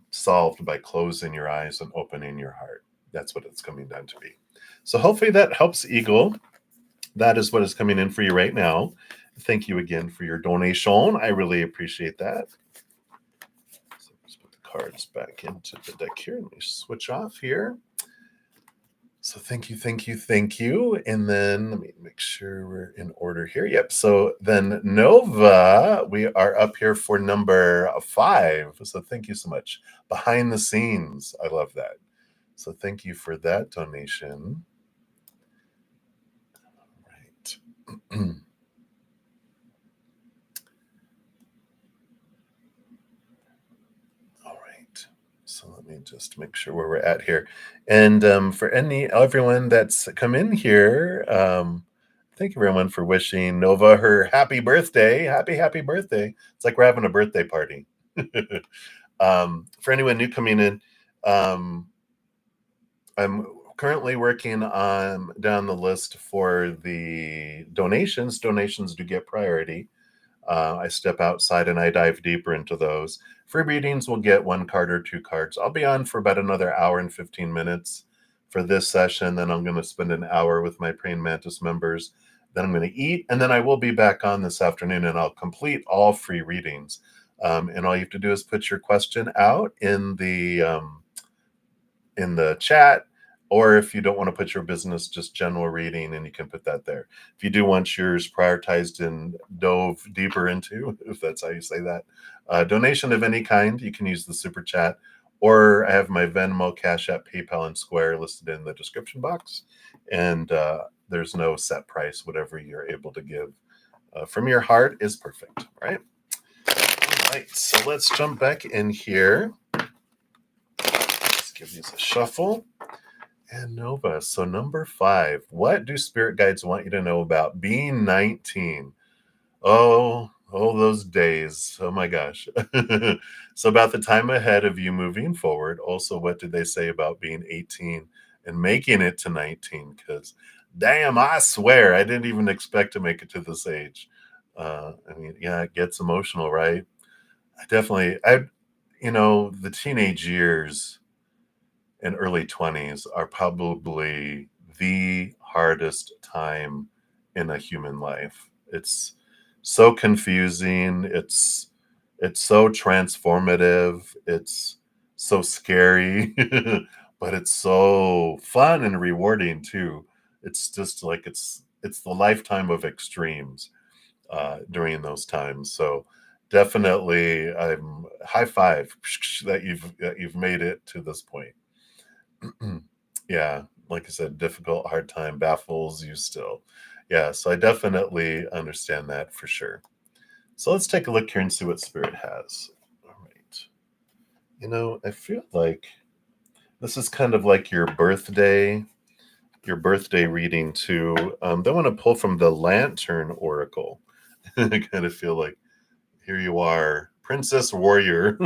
solved by closing your eyes and opening your heart. That's what it's coming down to be. So hopefully that helps, Eagle. That is what is coming in for you right now. Thank you again for your donation. I really appreciate that. So let's put the cards back into the deck here. Let me switch off here. So thank you. And then let me make sure we're in order here. Yep. So then Nova, we are up here for number 5. So thank you so much. Behind the scenes. I love that. So thank you for that donation. All right. All right. So let me just make sure where we're at here. And for everyone that's come in here, thank you everyone for wishing Nova her happy birthday. Happy birthday. It's like we're having a birthday party. For anyone new coming in, I'm currently working on down the list for the donations. Donations do get priority. I step outside and I dive deeper into those. Free readings will get 1 card or 2 cards. I'll be on for about another hour and 15 minutes for this session. Then I'm going to spend an hour with my Praying Mantis members. Then I'm going to eat. And then I will be back on this afternoon and I'll complete all free readings. And all you have to do is put your question out in the chat, or if you don't want to put your business, just general reading, and you can put that there. If you do want yours prioritized and dove deeper into, if that's how you say that, donation of any kind, you can use the super chat, or I have my Venmo, Cash App, PayPal, and Square listed in the description box. And there's no set price. Whatever you're able to give from your heart is perfect, right? All right, so let's jump back in here. Let's give these a shuffle. And Nova, so number 5, what do spirit guides want you to know about being 19? Oh, those days. Oh my gosh. So about the time ahead of you moving forward. Also, what did they say about being 18 and making it to 19? Because damn, I swear I didn't even expect to make it to this age. I mean, yeah, it gets emotional, right? The teenage years and early 20s are probably the hardest time in a human life. It's so confusing, it's so transformative, it's so scary, but it's so fun and rewarding too. It's just like it's the lifetime of extremes during those times. So definitely, I'm high five that you've made it to this point. Yeah, like I said, difficult, hard time baffles you still. Yeah, so I definitely understand that for sure. So let's take a look here and see what Spirit has. All right. I feel like this is kind of like your birthday reading too. They want to pull from the Lantern Oracle. I kind of feel like here you are, Princess Warrior,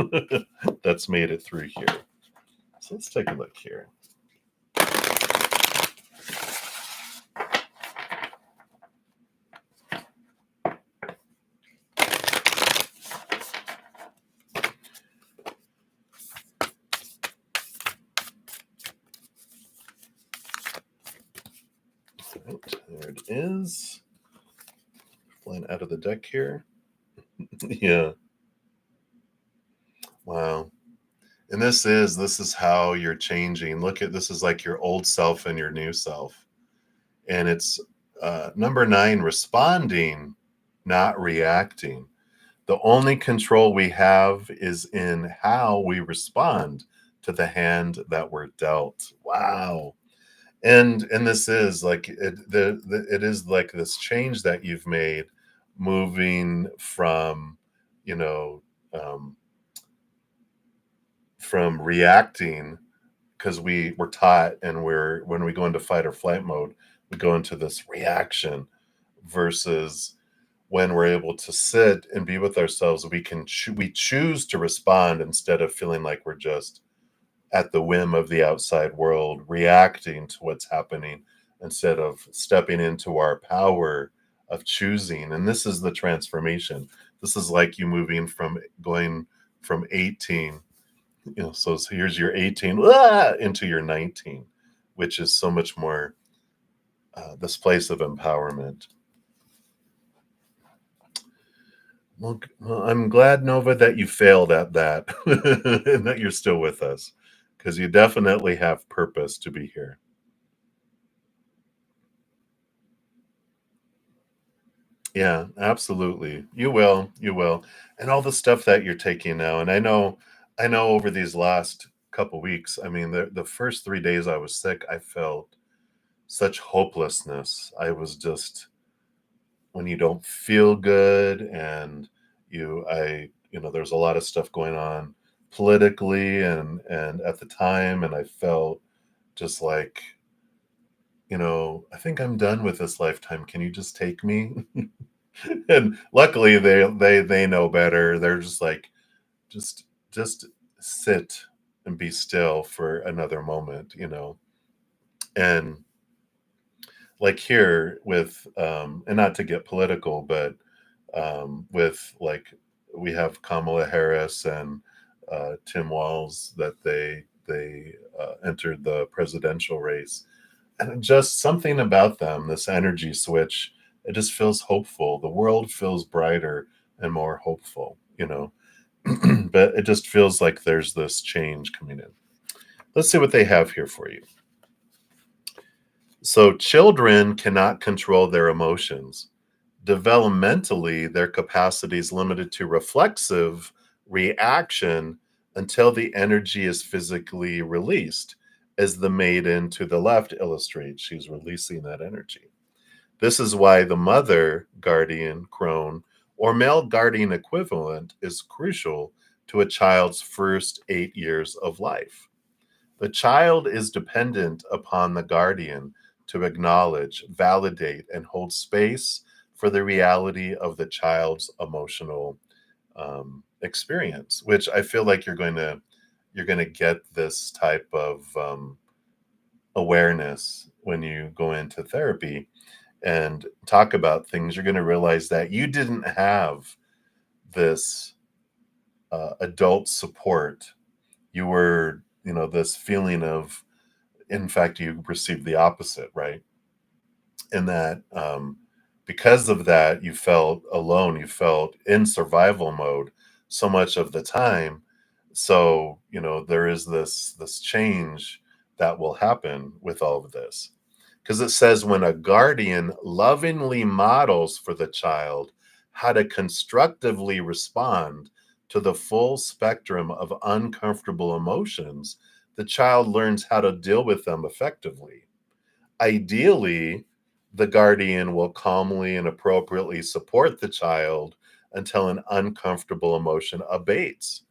that's made it through here. So let's take a look here. Right, there it is. Flying out of the deck here. Yeah. Wow. And this is how you're changing. Look at this is like your old self and your new self. And it's number 9, responding, not reacting. The only control we have is in how we respond to the hand that we're dealt. Wow. And this is like it is like this change that you've made, moving from you know um, from reacting, because we were taught, and when we go into fight or flight mode, we go into this reaction, versus when we're able to sit and be with ourselves, we choose to respond instead of feeling like we're just at the whim of the outside world, reacting to what's happening instead of stepping into our power of choosing. And this is the transformation. This is like you moving from going from 18, so here's your 18 into your 19, which is so much more this place of empowerment. Well, I'm glad, Nova, that you failed at that and that you're still with us, because you definitely have purpose to be here. Yeah, absolutely. You will. You will. And all the stuff that you're taking now. And I know over these last couple weeks, I mean, the first 3 days I was sick, I felt such hopelessness. I was just, when you don't feel good, and there's a lot of stuff going on politically and at the time, and I felt just like, I think I'm done with this lifetime. Can you just take me? And luckily they know better. They're just like, just sit and be still for another moment, and like here with and not to get political, but with like, we have Kamala Harris and Tim Walz, that they entered the presidential race, and just something about them, this energy switch, it just feels hopeful. The world feels brighter and more hopeful, But it just feels like there's this change coming in. Let's see what they have here for you. So, children cannot control their emotions. Developmentally, their capacity is limited to reflexive reaction until the energy is physically released, as the maiden to the left illustrates. She's releasing that energy. This is why the mother guardian crone or male guardian equivalent is crucial to a child's first 8 years of life. The child is dependent upon the guardian to acknowledge, validate, and hold space for the reality of the child's emotional experience. Which I feel like you're going to get this type of awareness when you go into therapy and talk about things. You're going to realize that you didn't have this adult support. You were, this feeling of, in fact, you received the opposite, right? And that because of that, you felt alone, you felt in survival mode so much of the time. So, there is this change that will happen with all of this. Because it says when a guardian lovingly models for the child how to constructively respond to the full spectrum of uncomfortable emotions, the child learns how to deal with them effectively. Ideally, the guardian will calmly and appropriately support the child until an uncomfortable emotion abates.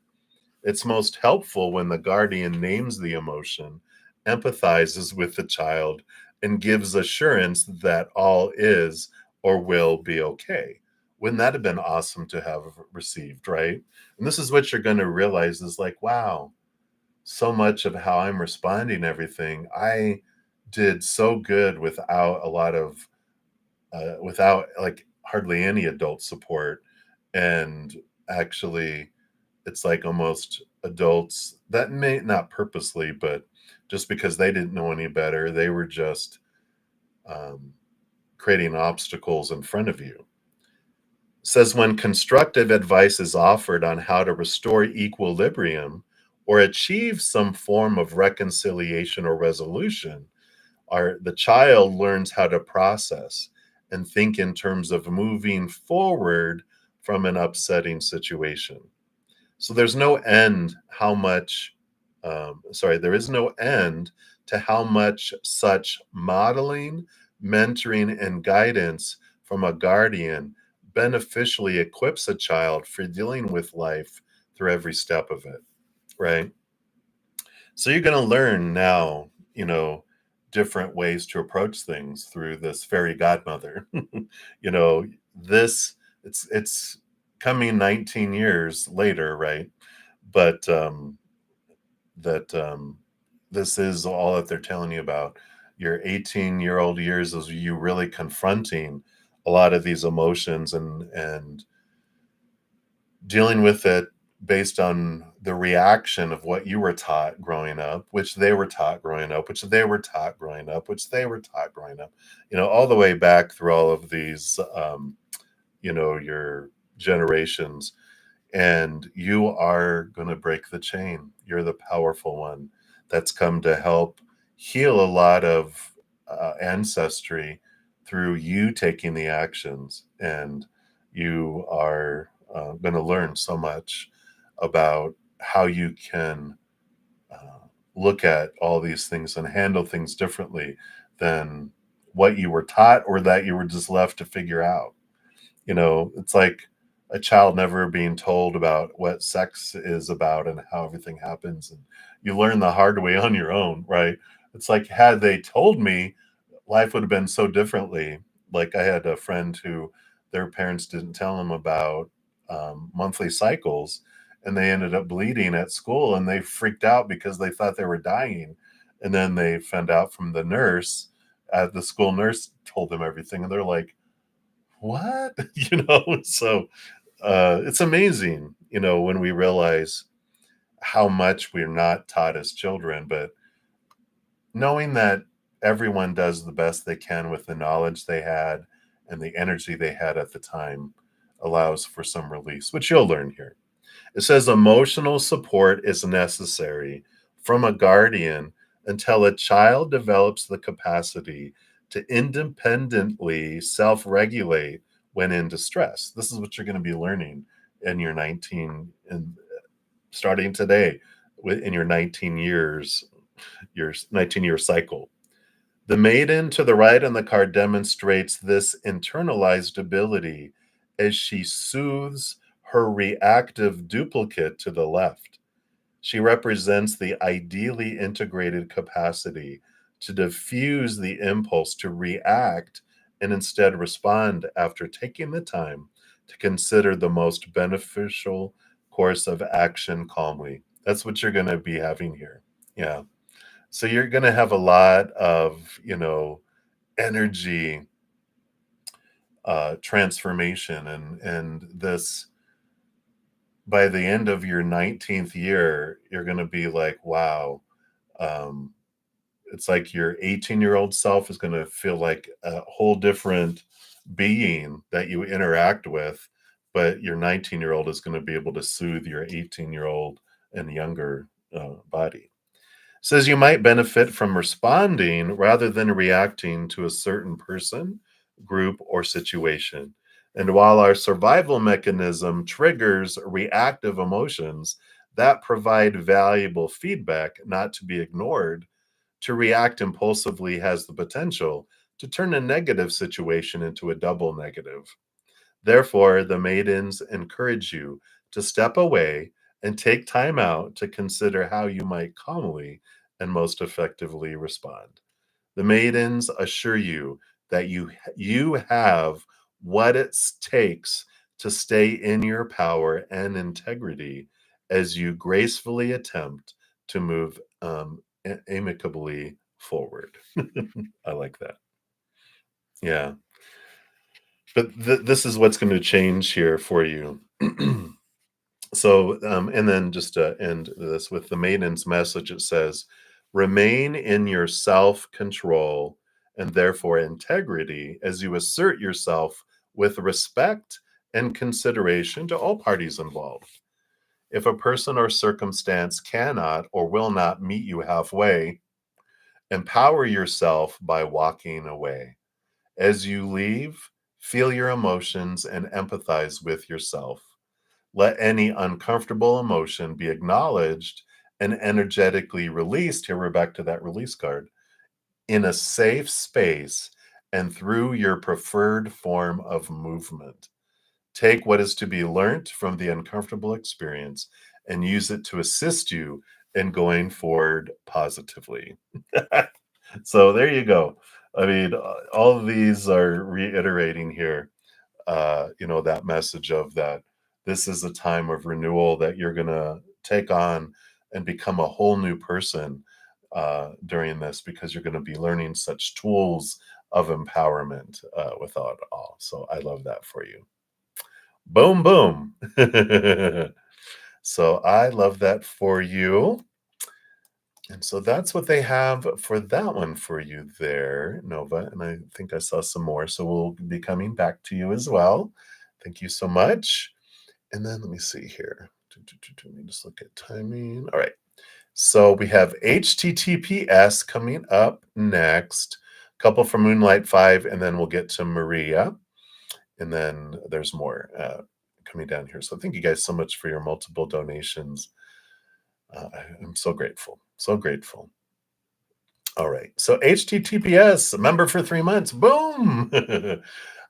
It's most helpful when the guardian names the emotion, empathizes with the child, and gives assurance that all is or will be okay. Wouldn't that have been awesome to have received, right? And this is what you're going to realize is like, wow, so much of how I'm responding to everything, I did so good without a lot of, without like hardly any adult support. And actually, it's like almost adults that may not purposely, but just because they didn't know any better, they were just um, creating obstacles in front of you. Says when constructive advice is offered on how to restore equilibrium or achieve some form of reconciliation or resolution, the child learns how to process and think in terms of moving forward from an upsetting situation. So there's no end how much, there is no end to how much such modeling, mentoring, and guidance from a guardian beneficially equips a child for dealing with life through every step of it, right? So you're going to learn now, different ways to approach things through this fairy godmother. you know, this it's coming 19 years later, right? But that this is all that they're telling you about. Your 18-year-old years is you really confronting a lot of these emotions and dealing with it based on the reaction of what you were taught growing up, which they were taught growing up, which they were taught growing up, which they were taught growing up, all the way back through all of these, your generations. And you are going to break the chain. You're the powerful one that's come to help heal a lot of ancestry through you taking the actions. And you are going to learn so much about how you can look at all these things and handle things differently than what you were taught or that you were just left to figure out. It's like a child never being told about what sex is about and how everything happens. And you learn the hard way on your own, right? It's like, had they told me, life would have been so differently. Like I had a friend who their parents didn't tell them about monthly cycles, and they ended up bleeding at school, and they freaked out because they thought they were dying. And then they found out from the nurse, the school nurse told them everything, and they're like, what? So it's amazing, when we realize how much we're not taught as children, but knowing that everyone does the best they can with the knowledge they had and the energy they had at the time allows for some release, which you'll learn here. It says emotional support is necessary from a guardian until a child develops the capacity to independently self-regulate when in distress. This is what you're going to be learning in your 19 and starting today in your 19 years, your 19-year cycle. The maiden to the right on the card demonstrates this internalized ability as she soothes her reactive duplicate to the left. She represents the ideally integrated capacity to diffuse the impulse to react and instead respond after taking the time to consider the most beneficial course of action calmly. That's what you're going to be having here. Yeah. So you're going to have a lot of, energy transformation, and this, by the end of your 19th year, you're going to be like, wow. Um, it's like your 18-year-old self is going to feel like a whole different being that you interact with, but your 19-year-old is going to be able to soothe your 18-year-old and younger body. Says you might benefit from responding rather than reacting to a certain person, group, or situation. And while our survival mechanism triggers reactive emotions that provide valuable feedback not to be ignored, to react impulsively has the potential to turn a negative situation into a double negative. Therefore, the maidens encourage you to step away and take time out to consider how you might calmly and most effectively respond. The maidens assure you that you have what it takes to stay in your power and integrity as you gracefully attempt to move amicably forward. I like that. Yeah. But this is what's going to change here for you. So, and then just to end this with the maiden's message, it says, remain in your self control and therefore integrity as you assert yourself with respect and consideration to all parties involved. If a person or circumstance cannot or will not meet you halfway, empower yourself by walking away. As you leave, feel your emotions and empathize with yourself. Let any uncomfortable emotion be acknowledged and energetically released. Here we're back to that release card, in a safe space and through your preferred form of movement. Take what is to be learnt from the uncomfortable experience and use it to assist you in going forward positively. So there you go. I mean, all of these are reiterating here, that message of that this is a time of renewal, that you're going to take on and become a whole new person during this, because you're going to be learning such tools of empowerment without all. So I love that for you. Boom, boom. So I love that for you. And so that's what they have for that one for you there, Nova. And I think I saw some more. So we'll be coming back to you as well. Thank you so much. And then let me see here. Let me just look at timing. All right. So we have HTTPS coming up next. A couple from Moonlight 5, and then we'll get to Maria. And then there's more coming down here. So thank you guys so much for your multiple donations. I'm so grateful. So grateful. All right. So HTTPS, member for 3 months. Boom.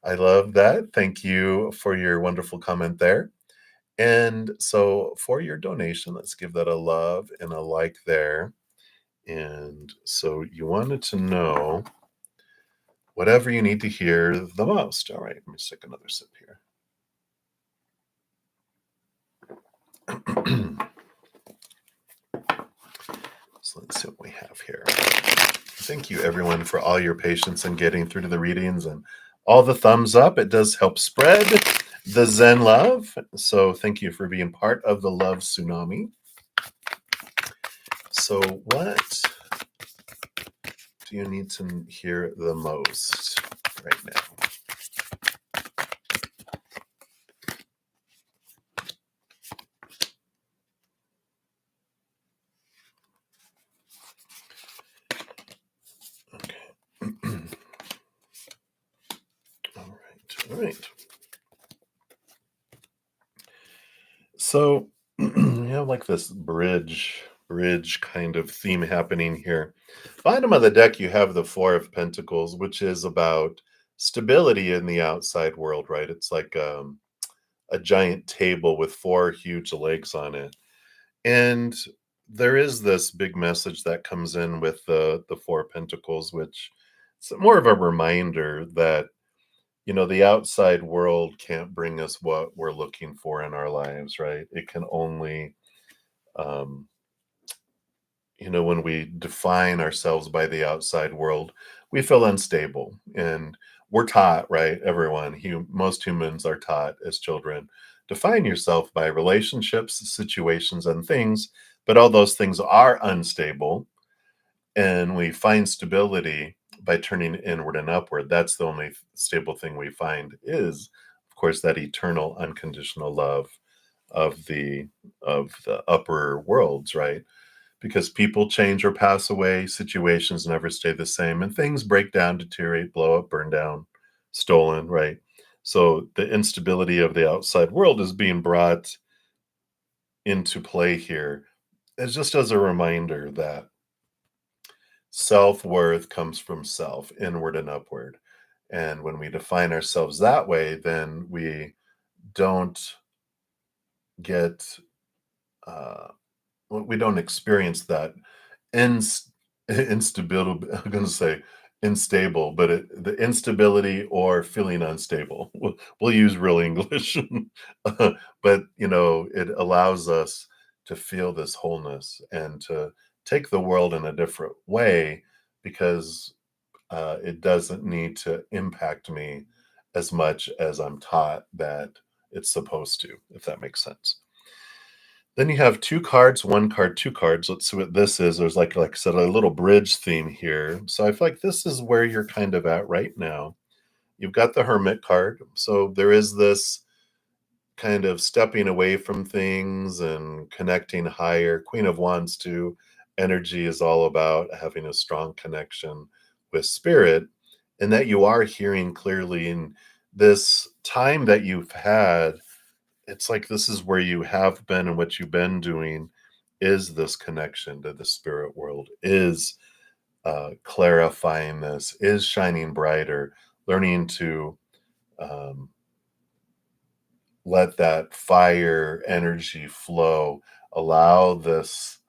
I love that. Thank you for your wonderful comment there. And so for your donation, let's give that a love and a like there. And so you wanted to know whatever you need to hear the most. All right. Let me take another sip here. So let's see what we have here. Thank you, everyone, for all your patience in getting through to the readings and all the thumbs up. It does help spread the Zen love. So thank you for being part of the love tsunami. So what do you need to hear the most right now? All right. So you have like this bridge kind of theme happening here. Bottom of the deck, you have the Four of Pentacles, which is about stability in the outside world, right? It's like a giant table with four huge legs on it. And there is this big message that comes in with the Four of Pentacles, which is more of a reminder that the outside world can't bring us what we're looking for in our lives, right? It can only, um, when we define ourselves by the outside world, we feel unstable. And we're taught, right? Everyone, most humans are taught as children, define yourself by relationships, situations, and things. But all those things are unstable. And we find stability by turning inward and upward. That's the only stable thing we find is, of course, that eternal unconditional love of the upper worlds, right? Because people change or pass away, situations never stay the same, and things break down, deteriorate, blow up, burn down, stolen, right? So the instability of the outside world is being brought into play here. It's just as a reminder that self-worth comes from self, inward and upward. And when we define ourselves that way, then we don't get, uh, we don't experience that ins- instability. I'm going to say unstable, but the instability or feeling unstable. We'll use real English, but it allows us to feel this wholeness and to take the world in a different way because it doesn't need to impact me as much as I'm taught that it's supposed to, if that makes sense. Then you have two cards, one card, two cards. Let's see what this is. There's like I said, a little bridge theme here. So I feel like this is where you're kind of at right now. You've got the Hermit card. So there is this kind of stepping away from things and connecting higher. Queen of Wands too. Energy is all about having a strong connection with spirit and that you are hearing clearly in this time that you've had. It's like this is where you have been and what you've been doing is this connection to the spirit world, is clarifying this, is shining brighter, learning to um, let that fire energy flow, allow this,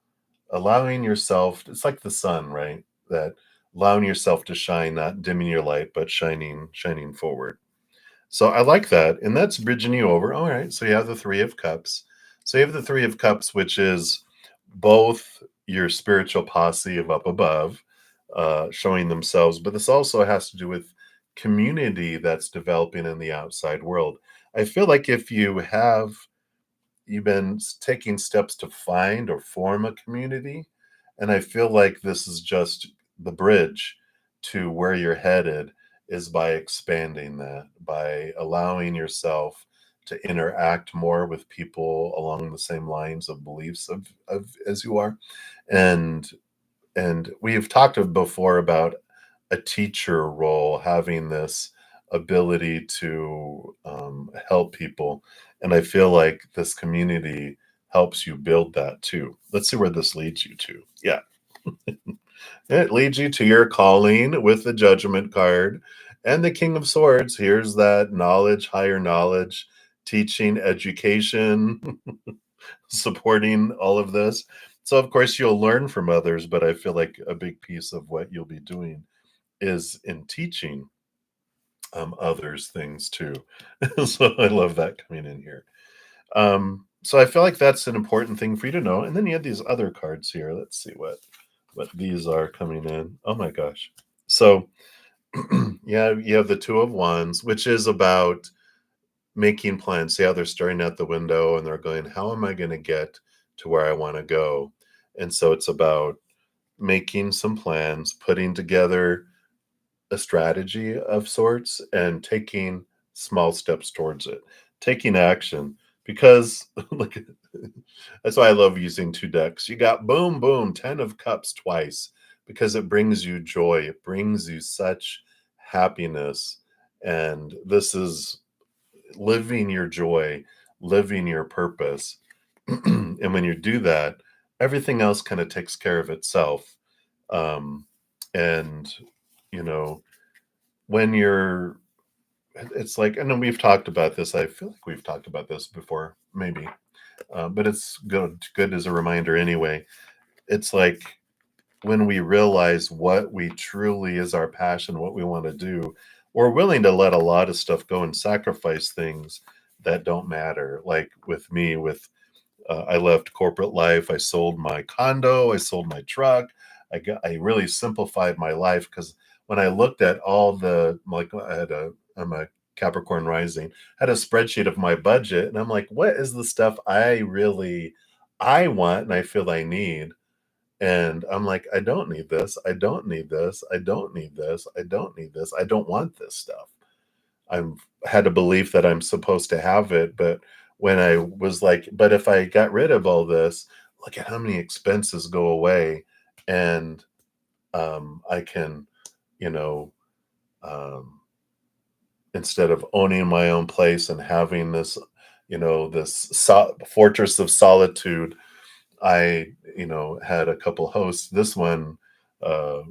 allowing yourself, it's like the sun, right? That allowing yourself to shine, not dimming your light, but shining forward. So I like that, and that's bridging you over. All right, so you have the Three of Cups. So you have the Three of Cups, which is both your spiritual posse of up above, showing themselves, but this also has to do with community that's developing in the outside world. I feel like if you've been taking steps to find or form a community, and I feel like this is just the bridge to where you're headed is by expanding that, by allowing yourself to interact more with people along the same lines of beliefs of as you are. And and we've talked before about a teacher role, having this ability to help people. And I feel like this community helps you build that too. Let's see where this leads you to. Yeah, it leads you to your calling with the Judgment card and the King of Swords. Here's that knowledge, higher knowledge, teaching, education, supporting all of this. So, of course, you'll learn from others, but I feel like a big piece of what you'll be doing is in teaching others things too. So, I love that coming in here. So, I feel like that's an important thing for you to know. And then you have these other cards here. Let's see what these are coming in. Oh my gosh. So, yeah, you have the Two of Wands, which is about making plans. See how they're staring out the window and they're going, how am I going to get to where I want to go? And so it's about making some plans, putting together a strategy of sorts, and taking small steps towards it, taking action. Because look, that's why I love using two decks. You got boom, boom, 10 of Cups twice, because it brings you joy. It brings you such happiness And this is living your joy, living your purpose. And when you do that, everything else kind of takes care of itself. Um, and, you know, when you're, it's like, and then we've talked about this. I feel like we've talked about this before, maybe, but it's good as a reminder anyway. It's like when we realize what we truly is our passion, what we want to do, we're willing to let a lot of stuff go and sacrifice things that don't matter. Like with me, I left corporate life. I sold my condo. I sold my truck. I really simplified my life because when I looked at all like I'm a Capricorn rising, had a spreadsheet of my budget, and I'm like, what is the stuff I want and I feel I need? And I'm like, I don't need this. I don't need this. I don't need this. I don't need this. I don't want this stuff. I've had a belief that I'm supposed to have it, but when I was like, but if I got rid of all this, look at how many expenses go away, and I can, you know, um, instead of owning my own place and having this, fortress of solitude, I, had a couple hosts. This one, uh,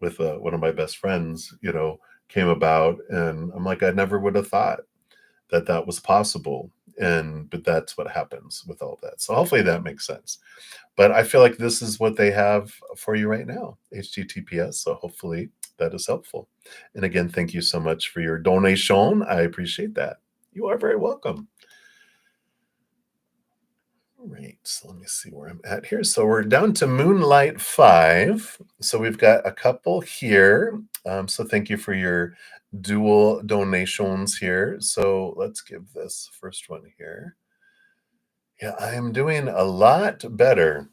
with one of my best friends, came about, and I'm like, I never would have thought that that was possible. But that's what happens with all that. So hopefully that makes sense. But I feel like this is what they have for you right now, HTTPS. So hopefully that is helpful. And again, thank you so much for your donation. I appreciate that. You are very welcome. All right, so let me see where I'm at here. So we're down to Moonlight 5. So we've got a couple here. So thank you for your dual donations here. So let's give this first one here. Yeah, I am doing a lot better.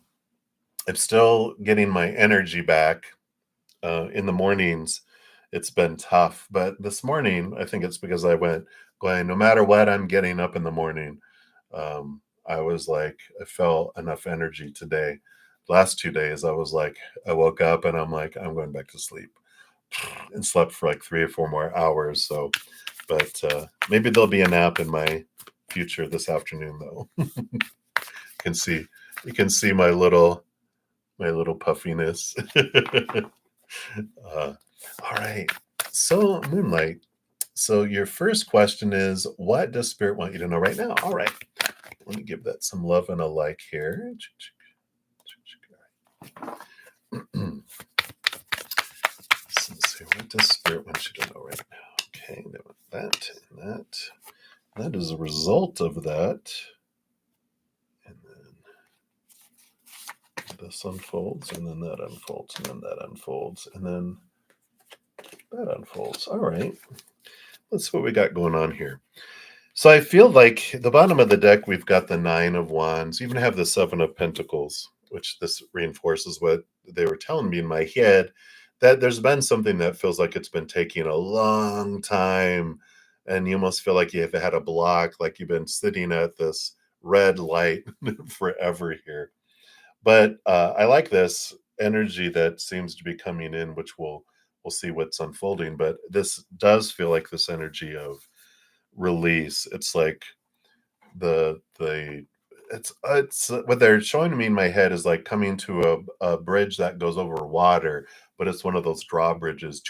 I'm still getting my energy back. In the mornings, it's been tough. But this morning, I think it's because I went going, no matter what, I'm getting up in the morning. I was like, I felt enough energy today. Last 2 days, I was like, I woke up and I'm like, I'm going back to sleep, and slept for like 3 or 4 more hours. So, but maybe there'll be a nap in my future this afternoon, though. can see, you can see my little puffiness. All right. So, Moonlight. So, your first question is, what does Spirit want you to know right now? All right. Let me give that some love and a like here. So let's see, what does Spirit want you to know right now? Okay, that and that. That is a result of that. And then this unfolds, and then that unfolds, and then that unfolds, and then that unfolds. All right. Let's see what we got going on here. So I feel like the bottom of the deck, we've got the Nine of Wands, even have the Seven of Pentacles, which this reinforces what they were telling me in my head, that there's been something that feels like it's been taking a long time. And you almost feel like you've had a block, like you've been sitting at this red light forever here. But I like this energy that seems to be coming in, which we'll see what's unfolding. But this does feel like this energy of release. It's like the it's what they're showing me in my head is like coming to a bridge that goes over water, but it's one of those drawbridges,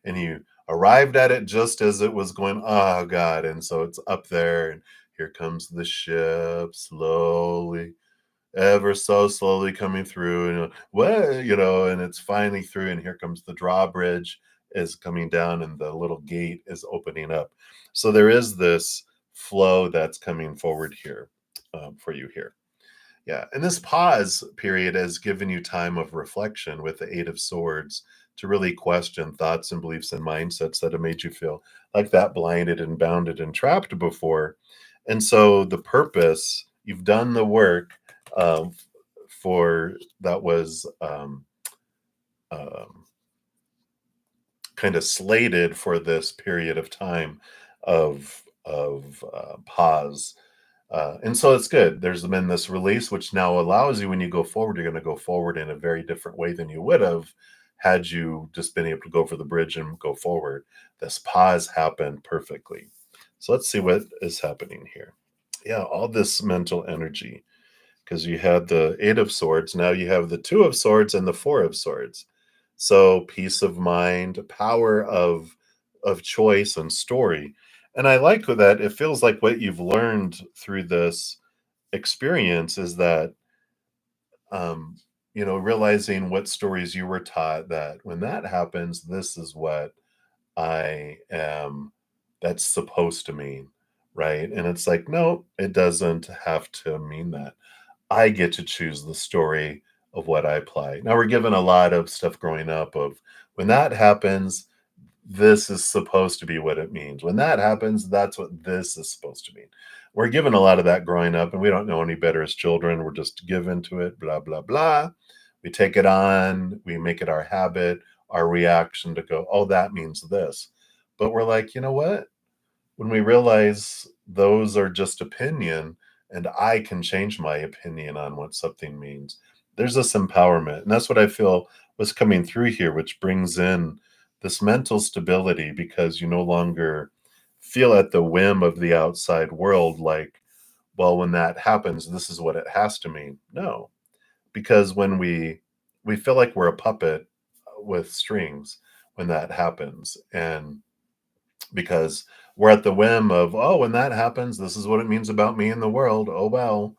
and you arrived at it just as it was going, oh god, and so it's up there, and here comes the ship slowly, ever so slowly coming through, and and it's finally through, and here comes the drawbridge is coming down, and the little gate is opening up. So there is this flow that's coming forward here, for you here. Yeah, and this pause period has given you time of reflection with the Eight of Swords to really question thoughts and beliefs and mindsets that have made you feel like that blinded and bounded and trapped before. And so the purpose, you've done the work, um, for that was um, kind of slated for this period of time of pause. And so it's good. There's been this release, which now allows you, when you go forward, you're going to go forward in a very different way than you would have had you just been able to go over the bridge and go forward. This pause happened perfectly. So let's see what is happening here. Yeah, all this mental energy, because you had the Eight of Swords, now you have the Two of Swords and the Four of Swords. So peace of mind, power of choice and story. And I like that it feels like what you've learned through this experience is that um, realizing what stories you were taught, that when that happens, this is what I am, that's supposed to mean, right? And it's like, no, it doesn't have to mean that. I get to choose the story of what I apply. Now we're given a lot of stuff growing up of when that happens, this is supposed to be what it means. When that happens, that's what this is supposed to mean. We're given a lot of that growing up, and we don't know any better as children. We're just given to it, blah, blah, blah. We take it on, we make it our habit, our reaction to go, oh, that means this. But we're like, you know what? When we realize those are just opinion and I can change my opinion on what something means, there's this empowerment. And that's what I feel was coming through here, which brings in this mental stability because you no longer feel at the whim of the outside world like, well, when that happens, this is what it has to mean. No, because when we feel like we're a puppet with strings when that happens. And because we're at the whim of, oh, when that happens, this is what it means about me in the world. Oh, well,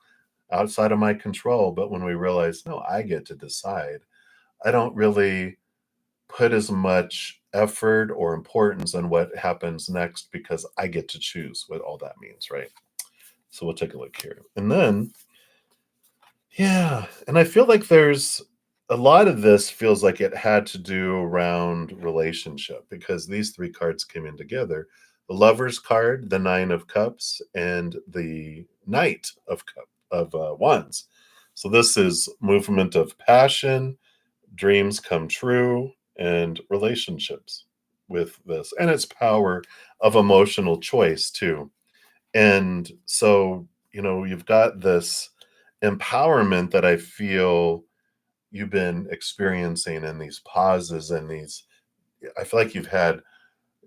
outside of my control. But when we realize, no, I get to decide, I don't really put as much effort or importance on what happens next because I get to choose what all that means, right? So we'll take a look here. And then, yeah, and I feel like there's a lot of this feels like it had to do around relationship because these three cards came in together. The Lover's card, the Nine of Cups, and the Knight of Wands. So this is movement of passion, dreams come true, and relationships with this, and its power of emotional choice too. And so, you've got this empowerment that I feel you've been experiencing in these pauses and these, I feel like you've had,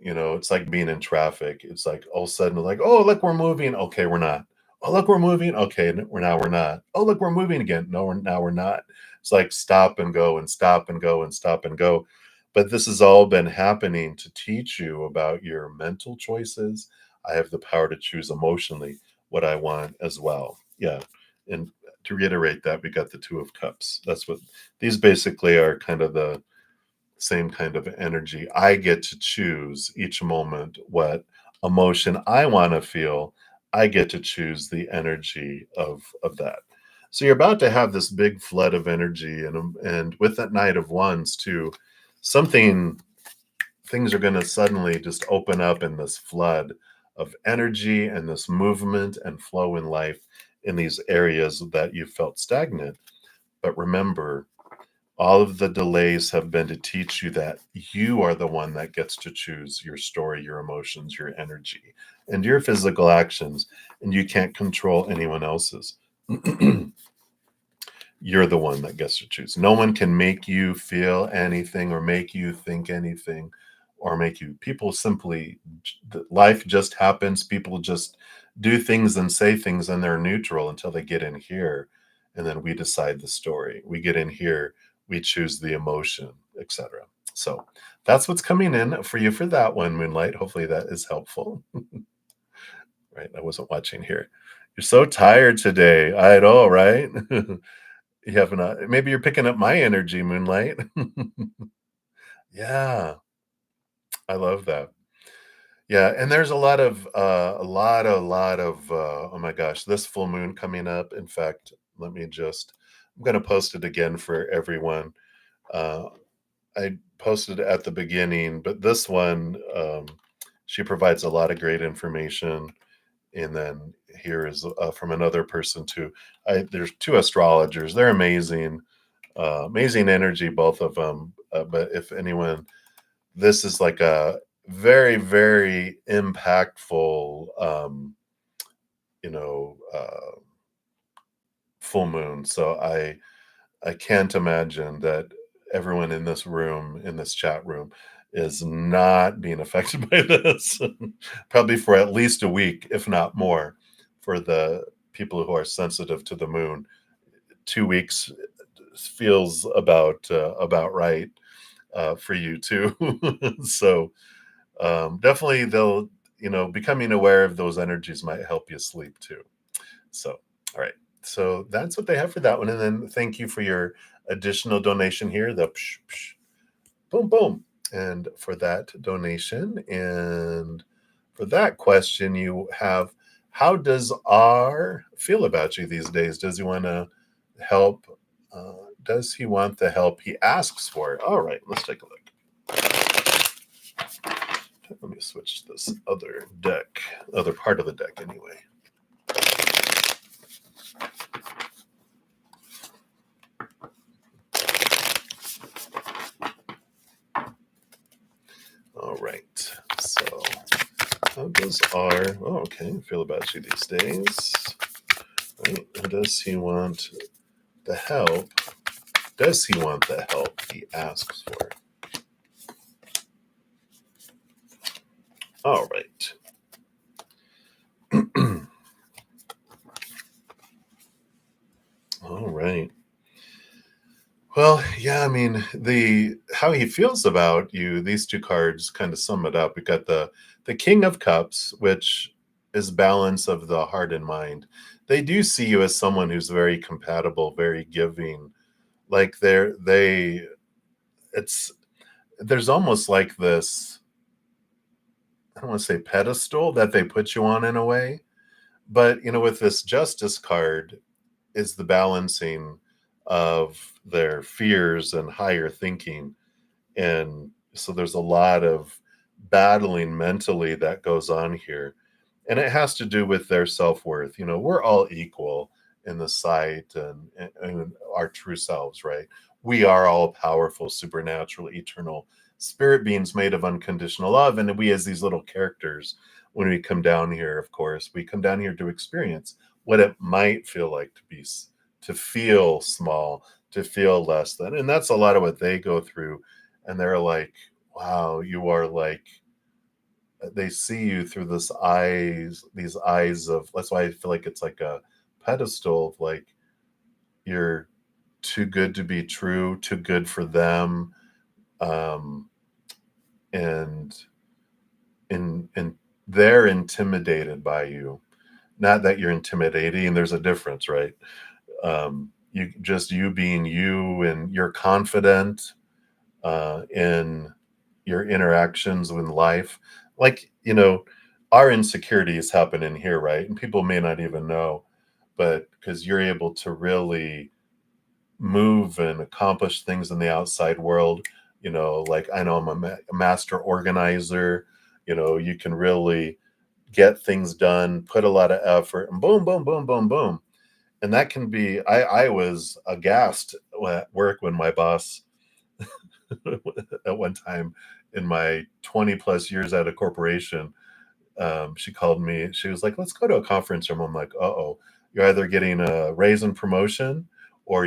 it's like being in traffic. It's like all of a sudden, like, oh, look, we're moving. Okay, we're not. Oh, look, we're moving. Okay, we're not. Oh, look, we're moving again. No, now we're not. It's like stop and go and stop and go and stop and go. But this has all been happening to teach you about your mental choices. I have the power to choose emotionally what I want as well. Yeah. And to reiterate that, we got the Two of Cups. That's what these basically are, kind of the same kind of energy. I get to choose each moment what emotion I want to feel. I get to choose the energy of that. So you're about to have this big flood of energy, and with that Knight of Wands too, something things are going to suddenly just open up in this flood of energy and this movement and flow in life in these areas that you felt stagnant. But remember, all of the delays have been to teach you that you are the one that gets to choose your story, your emotions, your energy, and your physical actions, and you can't control anyone else's. You're the one that gets to choose. No one can make you feel anything or make you think anything or make you. People simply, life just happens. People just do things and say things, and they're neutral until they get in here. And then we decide the story. We get in here, we choose the emotion, etc. So that's what's coming in for you for that one, Moonlight. Hopefully that is helpful. Right. I wasn't watching here. You're so tired today. I know, right? You have not, maybe you're picking up my energy, Moonlight. Yeah, I love that. Yeah, and there's a lot of oh my gosh, this full moon coming up. In fact, I'm gonna post it again for everyone. Uh, I posted it at the beginning, but this one, she provides a lot of great information. And then here is from another person too. There's two astrologers. They're amazing. Amazing energy, both of them. But if anyone, this is like a very, very impactful, you know, full moon. So I can't imagine that everyone in this room, in this chat room, is not being affected by this. Probably for at least a week, if not more, for the people who are sensitive to the moon. 2 weeks feels about right for you too. So definitely they'll, becoming aware of those energies might help you sleep too. So, all right. So that's what they have for that one. And then thank you for your additional donation here. The psh, psh, boom, boom. And for that donation. And for that question, you have, how does R feel about you these days? Does he want to help? Does he want the help he asks for? All right, let's take a look. Let me switch this other part of the deck anyway. All right, so how does R, feel about you these days? Right, and does he want the help? Does he want the help he asks for? All right. All right. Well, yeah, I mean, how he feels about you, these two cards kind of sum it up. We got the King of Cups, which is balance of the heart and mind. They do see you as someone who's very compatible, very giving. Like there's almost like this, I don't want to say pedestal that they put you on in a way, but with this Justice card is the balancing of their fears and higher thinking. And so there's a lot of battling mentally that goes on here. And it has to do with their self-worth. We're all equal in the sight and our true selves, right? We are all powerful, supernatural, eternal spirit beings made of unconditional love. And we, as these little characters, when we come down here, of course, we come down here to experience what it might feel like to feel small, to feel less than. And that's a lot of what they go through. And they're like, wow, you are like, they see you through these eyes of, that's why I feel like it's like a pedestal of like, you're too good to be true, too good for them. And they're intimidated by you. Not that you're intimidating, there's a difference, right? You being you, and you're confident in your interactions with life. Like, our insecurities happen in here, right? And people may not even know, but because you're able to really move and accomplish things in the outside world, like I know I'm a master organizer, you can really get things done, put a lot of effort, and boom, boom, boom, boom, boom. And that can be, I was aghast at work when my boss at one time in my 20 plus years at a corporation, she called me, she was like, let's go to a conference room. I'm like, uh-oh, you're either getting a raise and promotion, or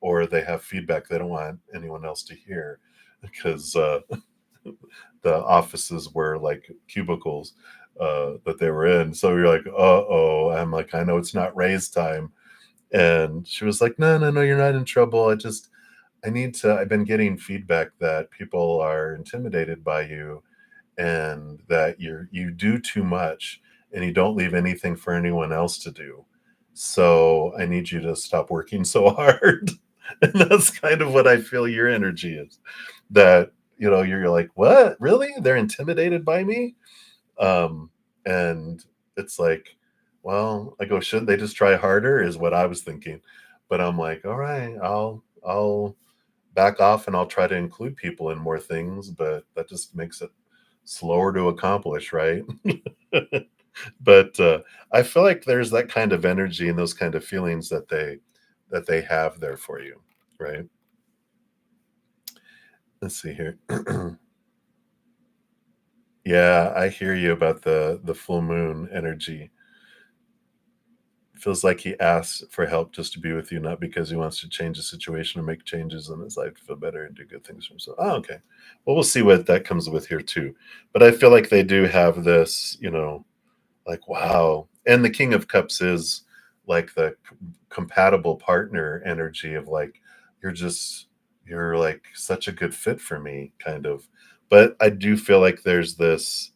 or they have feedback they don't want anyone else to hear, because the offices were like cubicles that they were in. So you're like, uh-oh. I'm like, I know it's not raise time. And she was like, no, no, no, you're not in trouble. I've been getting feedback that people are intimidated by you, and that you do too much, and you don't leave anything for anyone else to do. So I need you to stop working so hard. And that's kind of what I feel your energy is. That, you're like, what? Really? They're intimidated by me? And it's like, well, I go, shouldn't they just try harder, is what I was thinking. But I'm like, all right, I'll back off, and I'll try to include people in more things, but that just makes it slower to accomplish, right? But I feel like there's that kind of energy and those kind of feelings that they have there for you, right? Let's see here. Yeah, I hear you about the full moon energy. Feels like he asks for help just to be with you, not because he wants to change the situation or make changes in his life to feel better and do good things for himself. Oh, okay. Well, we'll see what that comes with here too. But I feel like they do have this, like, wow. And the King of Cups is like the compatible partner energy of like, you're just, you're like such a good fit for me, kind of. But I do feel like there's this,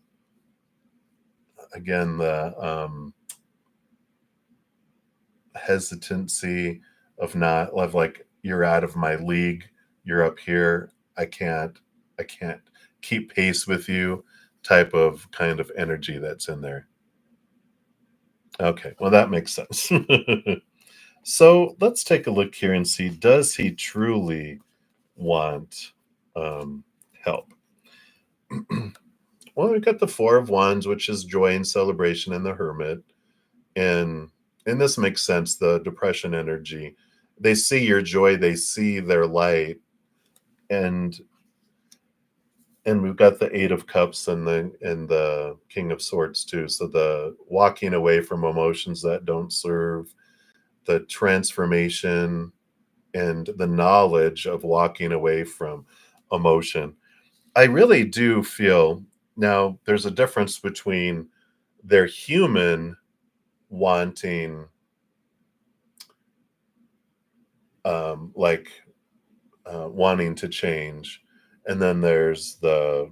again, the hesitancy of not of like, you're out of my league, you're up here, I can't keep pace with you, type of kind of energy that's in there. Okay, well, that makes sense. So let's take a look here and see, does he truly want help? Well, we've got the Four of Wands, which is joy and celebration, and the Hermit. And this makes sense, the depression energy. They see your joy, they see their light, and we've got the Eight of Cups and the King of Swords too. So the walking away from emotions that don't serve, the transformation, and the knowledge of walking away from emotion. I really do feel, now there's a difference between their human wanting, like wanting to change, and then there's the,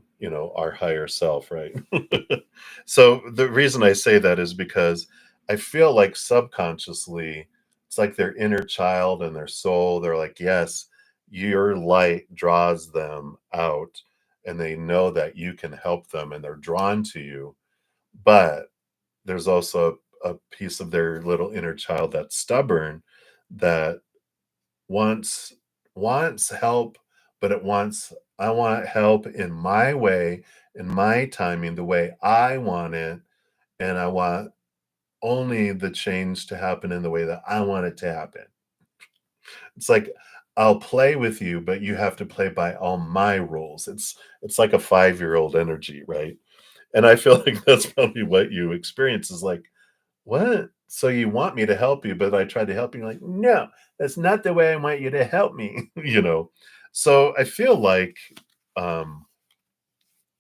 our higher self, right? So the reason I say that is because I feel like subconsciously it's like their inner child and their soul, they're like, yes, your light draws them out, and they know that you can help them and they're drawn to you. But there's also a piece of their little inner child that's stubborn, that wants help, but it wants, I want help in my way, in my timing, the way I want it, and I want only the change to happen in the way that I want it to happen. It's like, I'll play with you, but you have to play by all my rules. It's like a 5-year-old energy, right? And I feel like that's probably what you experience, is like, what? So you want me to help you, but I tried to help you. You're like, no, that's not the way I want you to help me, So I feel like, um,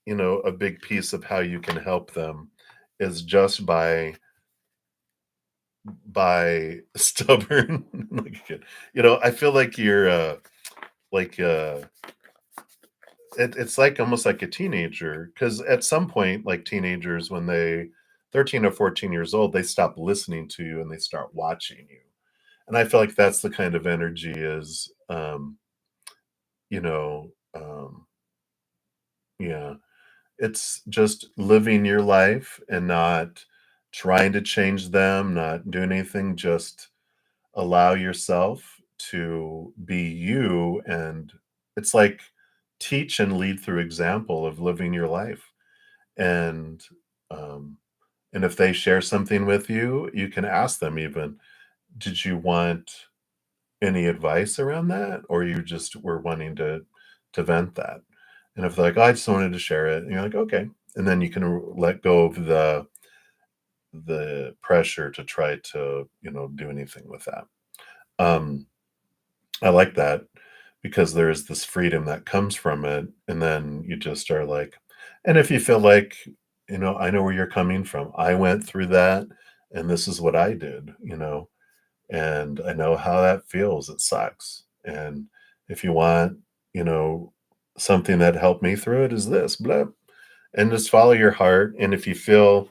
a big piece of how you can help them is just by stubborn, like, I feel like you're like it's like almost like a teenager, because at some point, like teenagers, when they 13 or 14 years old, they stop listening to you and they start watching you. And I feel like that's the kind of energy is, you know, um, yeah, it's just living your life and not trying to change them, not doing anything, just allow yourself to be you. And it's like, teach and lead through example of living your life. And, um, and if they share something with you, you can ask them even, did you want any advice around that, or you just were wanting to vent that? And if they're like, "Oh, I just wanted to share it," and you're like, "Okay," and then you can let go of the pressure to try to, do anything with that. Um, I like that, because there is this freedom that comes from it, and then you just are like, and if you feel like, I know where you're coming from. I went through that, and this is what I did, and I know how that feels. It sucks. And if you want, you know, something that helped me through it is this, blah, and just follow your heart. And if you feel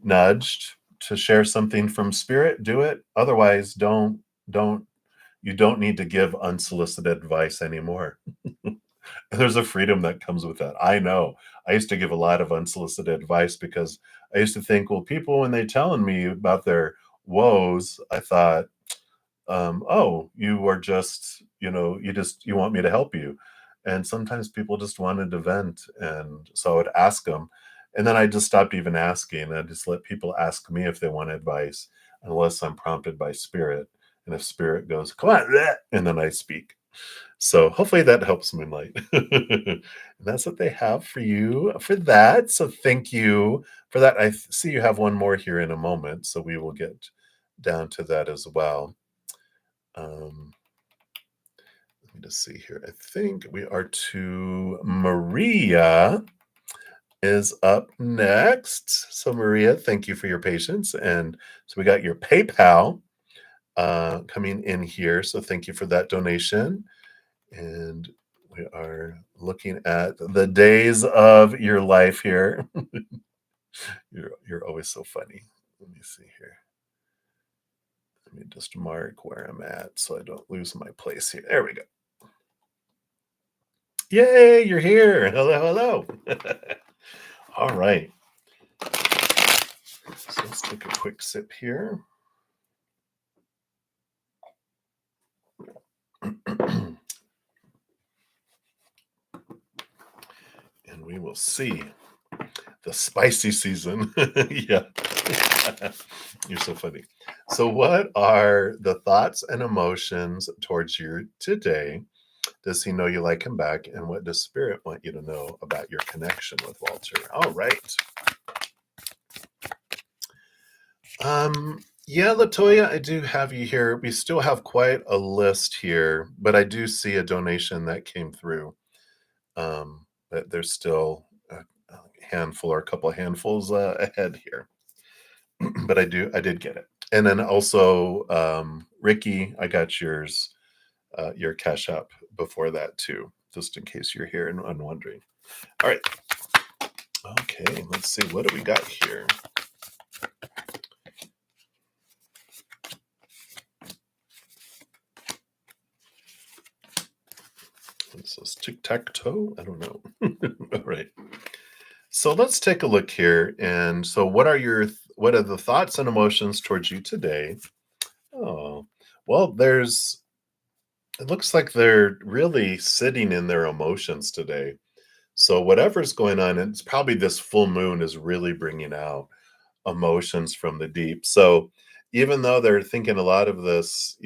nudged to share something from spirit, do it. Otherwise, don't, you don't need to give unsolicited advice anymore. There's a freedom that comes with that. I know. I used to give a lot of unsolicited advice because I used to think, well, people, when they telling me about their woes, I thought, oh, you are just, you want me to help you. And sometimes people just wanted to vent. And so I would ask them. And then I just stopped even asking. I just let people ask me if they want advice, unless I'm prompted by spirit. And if spirit goes, come on, bleh, and then I speak. So hopefully that helps Moonlight. And that's what they have for you for that. So thank you for that. See you have one more here in a moment. So we will get down to that as well. Let me just see here. I think we are to Maria is up next. So Maria, thank you for your patience. And so we got your PayPal coming in here. So thank you for that donation. And we are looking at the days of your life here. You're always so funny. Let me see here. Let me just mark where I'm at so I don't lose my place here. There we go. Yay, you're here. Hello, hello. All right. So let's take a quick sip here. And we will see the spicy season. Yeah. You're so funny. So, what are the thoughts and emotions towards you today? Does he know you like him back? And what does Spirit want you to know about your connection with Walter? All right. Yeah, Latoya, I do have you here. We still have quite a list here, but I do see a donation that came through. But there's still a handful or a couple of handfuls ahead here. But I did get it. And then also, Ricky, I got yours, your Cash App before that too, just in case you're here and wondering. All right. Okay, let's see. What do we got here? What's this? Tic-tac-toe? I don't know. All right. So let's take a look here. And so what are the thoughts and emotions towards you today? Oh, well, it looks like they're really sitting in their emotions today. So whatever's going on, and it's probably this full moon is really bringing out emotions from the deep. So even though they're thinking a lot of this,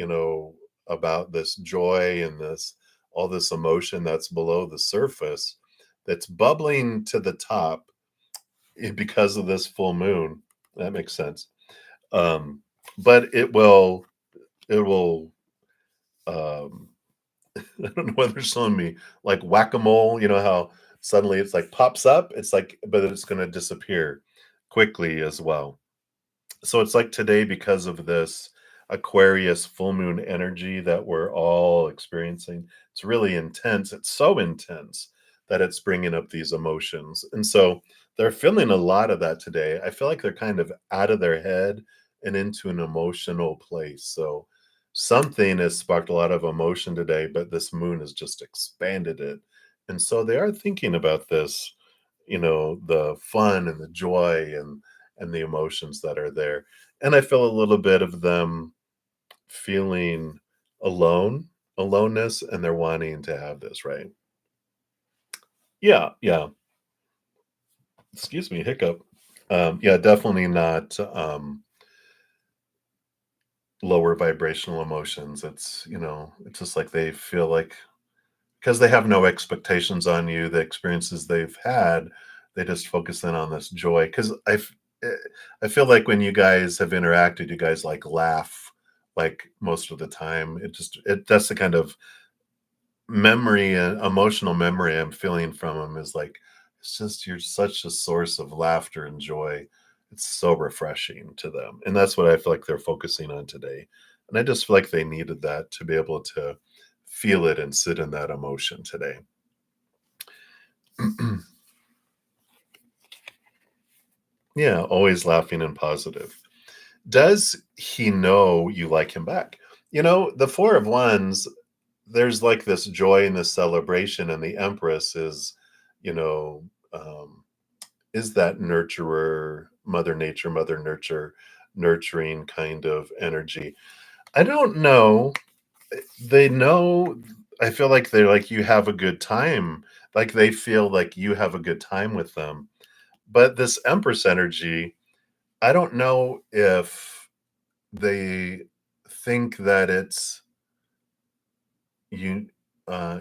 about this joy and this all this emotion that's below the surface, that's bubbling to the top because of this full moon. That makes sense. Um, but it will um I don't know whether it's showing me like whack-a-mole, you know how suddenly it's like pops up, it's like, but it's going to disappear quickly as well. So it's like today, because of this Aquarius full moon energy that we're all experiencing, it's really intense. It's so intense that it's bringing up these emotions. And so they're feeling a lot of that today. I feel like they're kind of out of their head and into an emotional place. So something has sparked a lot of emotion today, but this moon has just expanded it. And so they are thinking about this, the fun and the joy and the emotions that are there. And I feel a little bit of them feeling aloneness, and they're wanting to have this, right? Yeah, yeah. Excuse me, hiccup. Yeah, definitely not lower vibrational emotions. It's just like they feel like, because they have no expectations on you, the experiences they've had, they just focus in on this joy. Because eh, I feel like when you guys have interacted, you guys like laugh like most of the time. That's the kind of memory and emotional memory I'm feeling from them, is like, it's just, you're such a source of laughter and joy. It's so refreshing to them. And that's what I feel like they're focusing on today. And I just feel like they needed that to be able to feel it and sit in that emotion today. Yeah, always laughing and positive. Does he know you like him back? The Four of Wands, there's like this joy and this celebration, and the Empress you know, is that nurturer, Mother Nature, Mother Nurture, nurturing kind of energy. I don't know. They know. I feel like they're like, you have a good time. Like they feel like you have a good time with them. But this Empress energy, I don't know if they think that it's un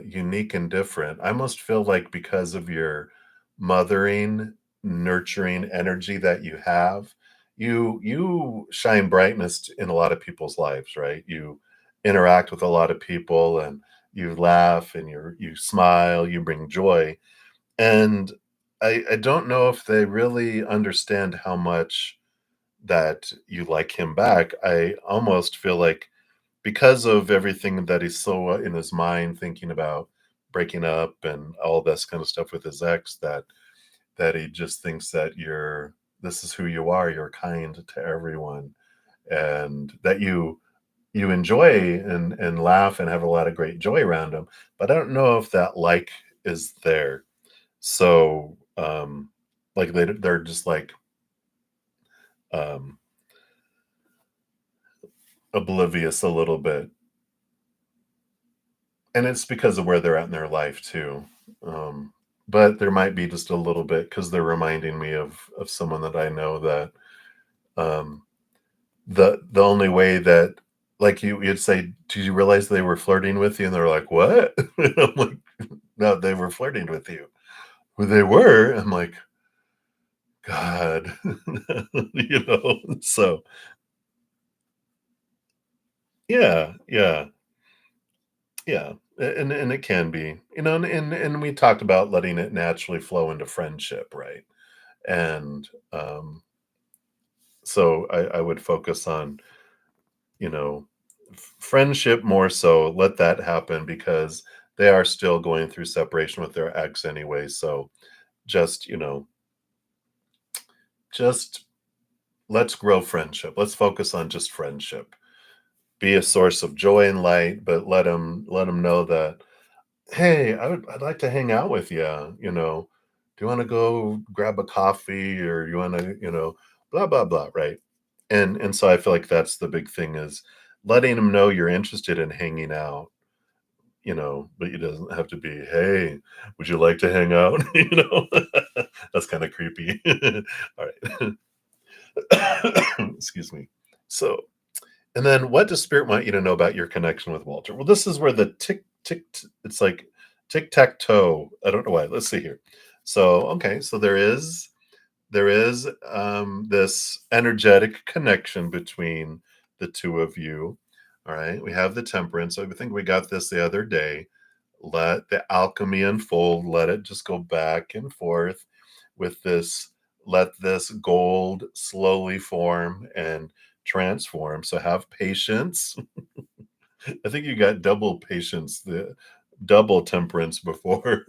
unique and different. I almost feel like because of your mothering, nurturing energy that you have, you shine brightness in a lot of people's lives, right? You interact with a lot of people, and you laugh, and you smile, you bring joy. And I don't know if they really understand how much that you like him back. I almost feel like because of everything that he's so in his mind thinking about breaking up and all this kind of stuff with his ex, that he just thinks that this is who you are, you're kind to everyone, and that you enjoy and laugh and have a lot of great joy around him. But I don't know if that like is there. So like they're just like um oblivious a little bit, and it's because of where they're at in their life too. But there might be just a little bit because they're reminding me of someone that I know that um the only way that, like, you'd say, "Did you realize they were flirting with you?" And they're like, "What?" And I'm like, "No, they were flirting with you." "Well, they were." I'm like, "God." So, yeah, yeah, yeah, and it can be, and we talked about letting it naturally flow into friendship, right? And, so I would focus on, you know, friendship more so, let that happen because they are still going through separation with their ex anyway. So just, just let's grow friendship. Let's focus on just friendship. Be a source of joy and light, but let them know that, hey, I'd like to hang out with you. Do you want to go grab a coffee, or you want to, blah blah blah, right? And so I feel like that's the big thing, is letting them know you're interested in hanging out, but it doesn't have to be, "Hey, would you like to hang out?" That's kinda creepy. Alright. Excuse me. So, and then what does spirit want you to know about your connection with Walter? Well, this is where the it's like tic-tac-toe. I don't know why. Let's see here. So, okay, so there is this energetic connection between the two of you. All right, we have the temperance. I think we got this the other day. Let the alchemy unfold. Let it just go back and forth with this. Let this gold slowly form and transform. So have patience. I think you got double patience, the double temperance before.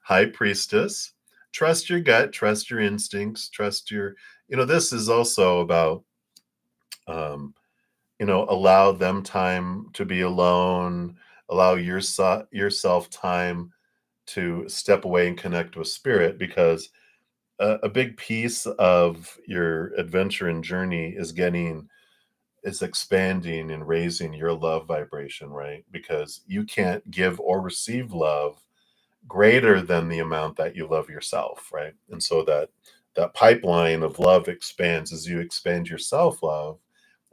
High priestess, trust your gut, trust your instincts, trust your, this is also about, um, allow them time to be alone, allow yourself time to step away and connect with spirit, because a big piece of your adventure and journey is expanding and raising your love vibration, right? Because you can't give or receive love greater than the amount that you love yourself, right? And so that pipeline of love expands as you expand your self-love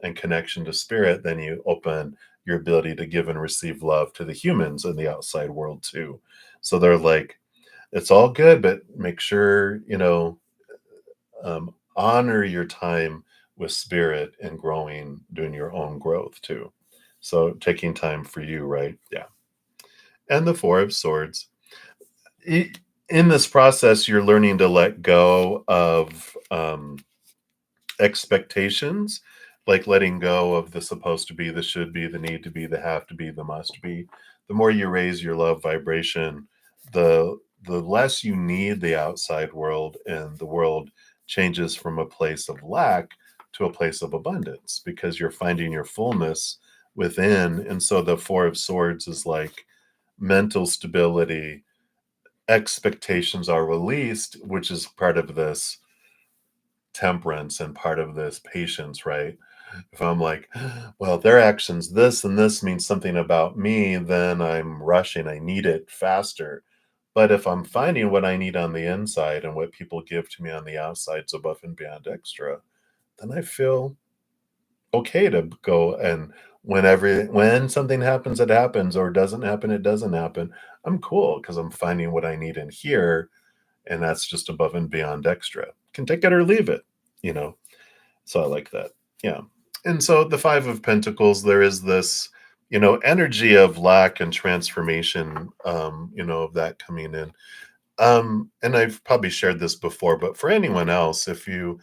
and connection to spirit. Then you open your ability to give and receive love to the humans in the outside world too. So they're like, it's all good, but make sure, honor your time with spirit and growing, doing your own growth too. So taking time for you, right? Yeah. And the Four of Swords, I in this process, you're learning to let go of, expectations, like letting go of the supposed to be, the should be, the need to be, the have to be, the must be. The more you raise your love vibration, the less you need the outside world, and the world changes from a place of lack to a place of abundance, because you're finding your fullness within. And so the Four of Swords is like mental stability, expectations are released, which is part of this temperance and part of this patience, right? If I'm like, well, their actions, this and this means something about me, then I'm rushing. I need it faster. But if I'm finding what I need on the inside and what people give to me on the outside, so above and beyond extra, then I feel okay to go. And when something happens, it happens, or doesn't happen, it doesn't happen. I'm cool because I'm finding what I need in here, and that's just above and beyond extra. Can take it or leave it, you know. So I like that. Yeah. And so the Five of Pentacles, there is this, energy of lack and transformation, of that coming in. And I've probably shared this before, but for anyone else, if you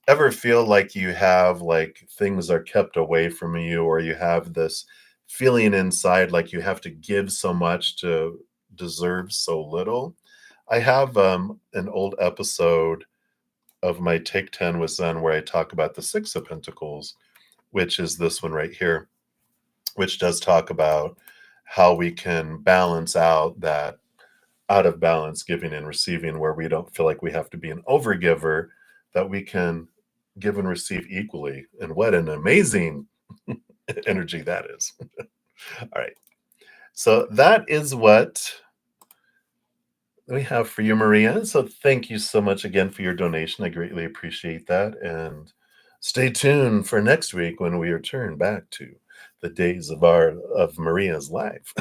ever feel like you have like things are kept away from you, or you have this feeling inside like you have to give so much to deserve so little, I have an old episode of my Take 10 with Zen where I talk about the Six of Pentacles, which is this one right here, which does talk about how we can balance out that out of balance giving and receiving, where we don't feel like we have to be an overgiver, that we can give and receive equally. And what an amazing energy that is. All right. So that is what we have for you, Maria. So thank you so much again for your donation. I greatly appreciate that. And stay tuned for next week when we return back to the days of Maria's life.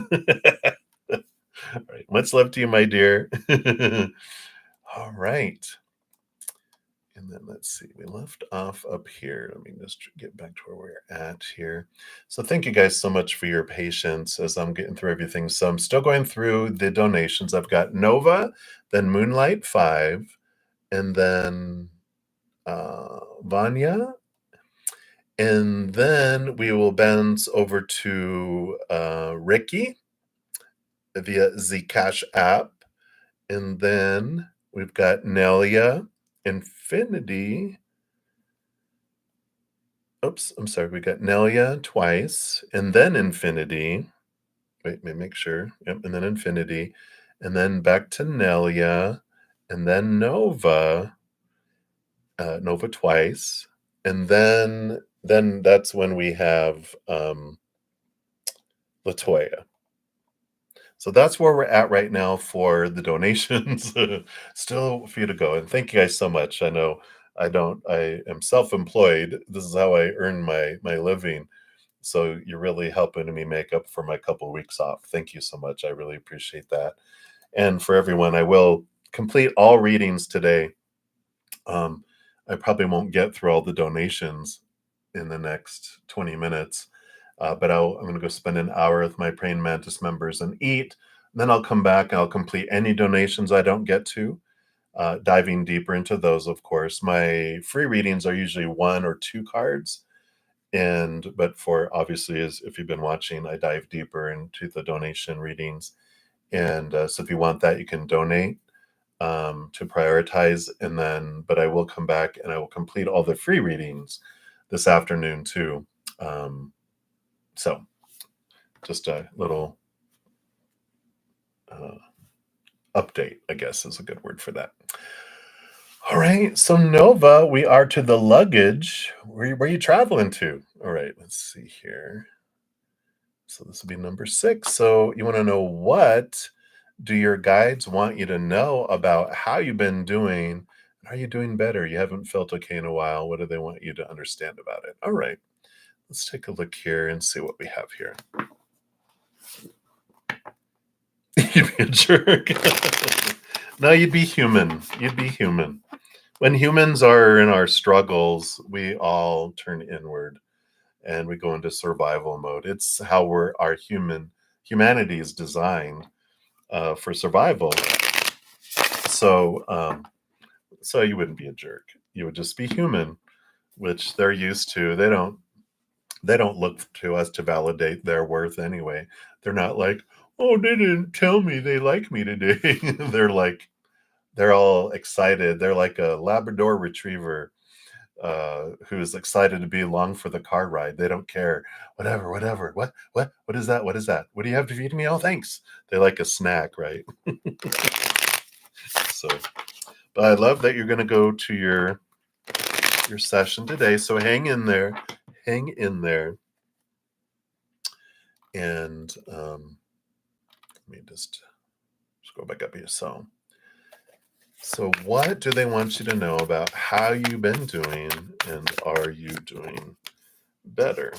All right. Much love to you, my dear. All right. And then let's see, we left off up here. Let me just get back to where we're at here. So thank you guys so much for your patience as I'm getting through everything. So I'm still going through the donations. I've got Nova, then Moonlight 5, and then Vanya. And then we will bounce over to Ricky via the Cash app. And then we've got Nelia, Infinity. Oops, I'm sorry. We got Nelia twice, and then Infinity. Wait, let me make sure. Yep, and then Infinity, and then back to Nelia, and then Nova. Nova twice, and then that's when we have Latoya. So that's where we're at right now for the donations. Still for you to go. And thank you guys so much. I know I am self-employed. This is how I earn my living. So you're really helping me make up for my couple weeks off. Thank you so much. I really appreciate that. And for everyone, I will complete all readings today. I probably won't get through all the donations in the next 20 minutes. But I'm going to go spend an hour with my Praying Mantis members and eat. Then I'll come back and I'll complete any donations I don't get to, diving deeper into those, of course. My free readings are usually 1 or 2 cards. But for obviously, as if you've been watching, I dive deeper into the donation readings. And so if you want that, you can donate to prioritize. But I will come back and I will complete all the free readings this afternoon too. So just a little update, I guess is a good word for that. All right, so Nova, we are to the luggage. Where are you traveling to? All right, let's see here. So this will be number 6. So you want to know, what do your guides want you to know about how you've been doing? Are you doing better? You haven't felt okay in a while. What do they want you to understand about it? All right, let's take a look here and see what we have here. You'd be a jerk. No, you'd be human. You'd be human. When humans are in our struggles, we all turn inward and we go into survival mode. It's how our humanity is designed for survival. So, so you wouldn't be a jerk. You would just be human, which they're used to. They don't look to us to validate their worth anyway. They're not like, oh, they didn't tell me they like me today. They're all excited. They're like a Labrador retriever who's excited to be along for the car ride. They don't care. Whatever. What is that? What is that? What do you have to feed me? Oh, thanks. They like a snack, right? So, but I love that you're going to go to your session today. So hang in there. And let me just go back up here. So what do they want you to know about how you've been doing, and are you doing better?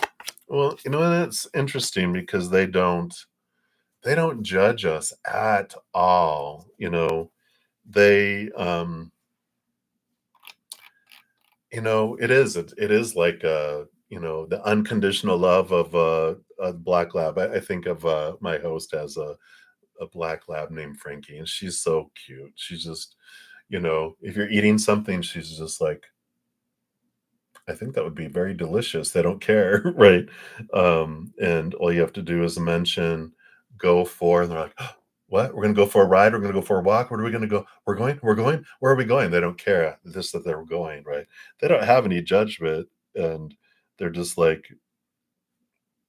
Well, and it's interesting because they don't judge us at all. They It is like, the unconditional love of a black lab. I think of my host as a black lab named Frankie, and she's so cute. She's just, if you're eating something, she's just like, I think that would be very delicious. They don't care, right? And all you have to do is mention go for, and they're like, "Oh, what? We're gonna go for a ride, we're gonna go for a walk, where are we gonna go? We're going, where are we going? They don't care. Just that they're going, right? They don't have any judgment, and they're just like,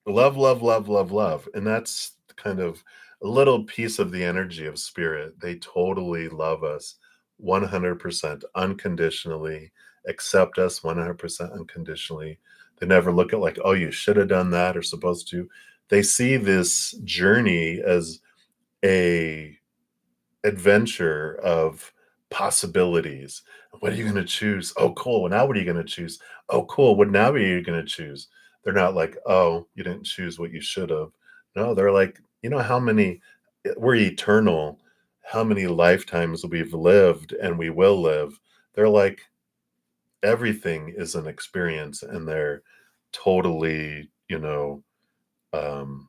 love, love, love, love, love. And that's kind of a little piece of the energy of spirit. They totally love us 100% unconditionally, accept us 100% unconditionally. They never look at like, oh, you should have done that or supposed to. They see this journey as a adventure of possibilities. What are you going to choose? Oh, cool. Well, now what are you going to choose? Oh, cool. What now are you going to choose? They're not like, oh, you didn't choose what you should have. No, they're like, how many, we're eternal, how many lifetimes we've lived and we will live. They're like, everything is an experience and they're totally, um,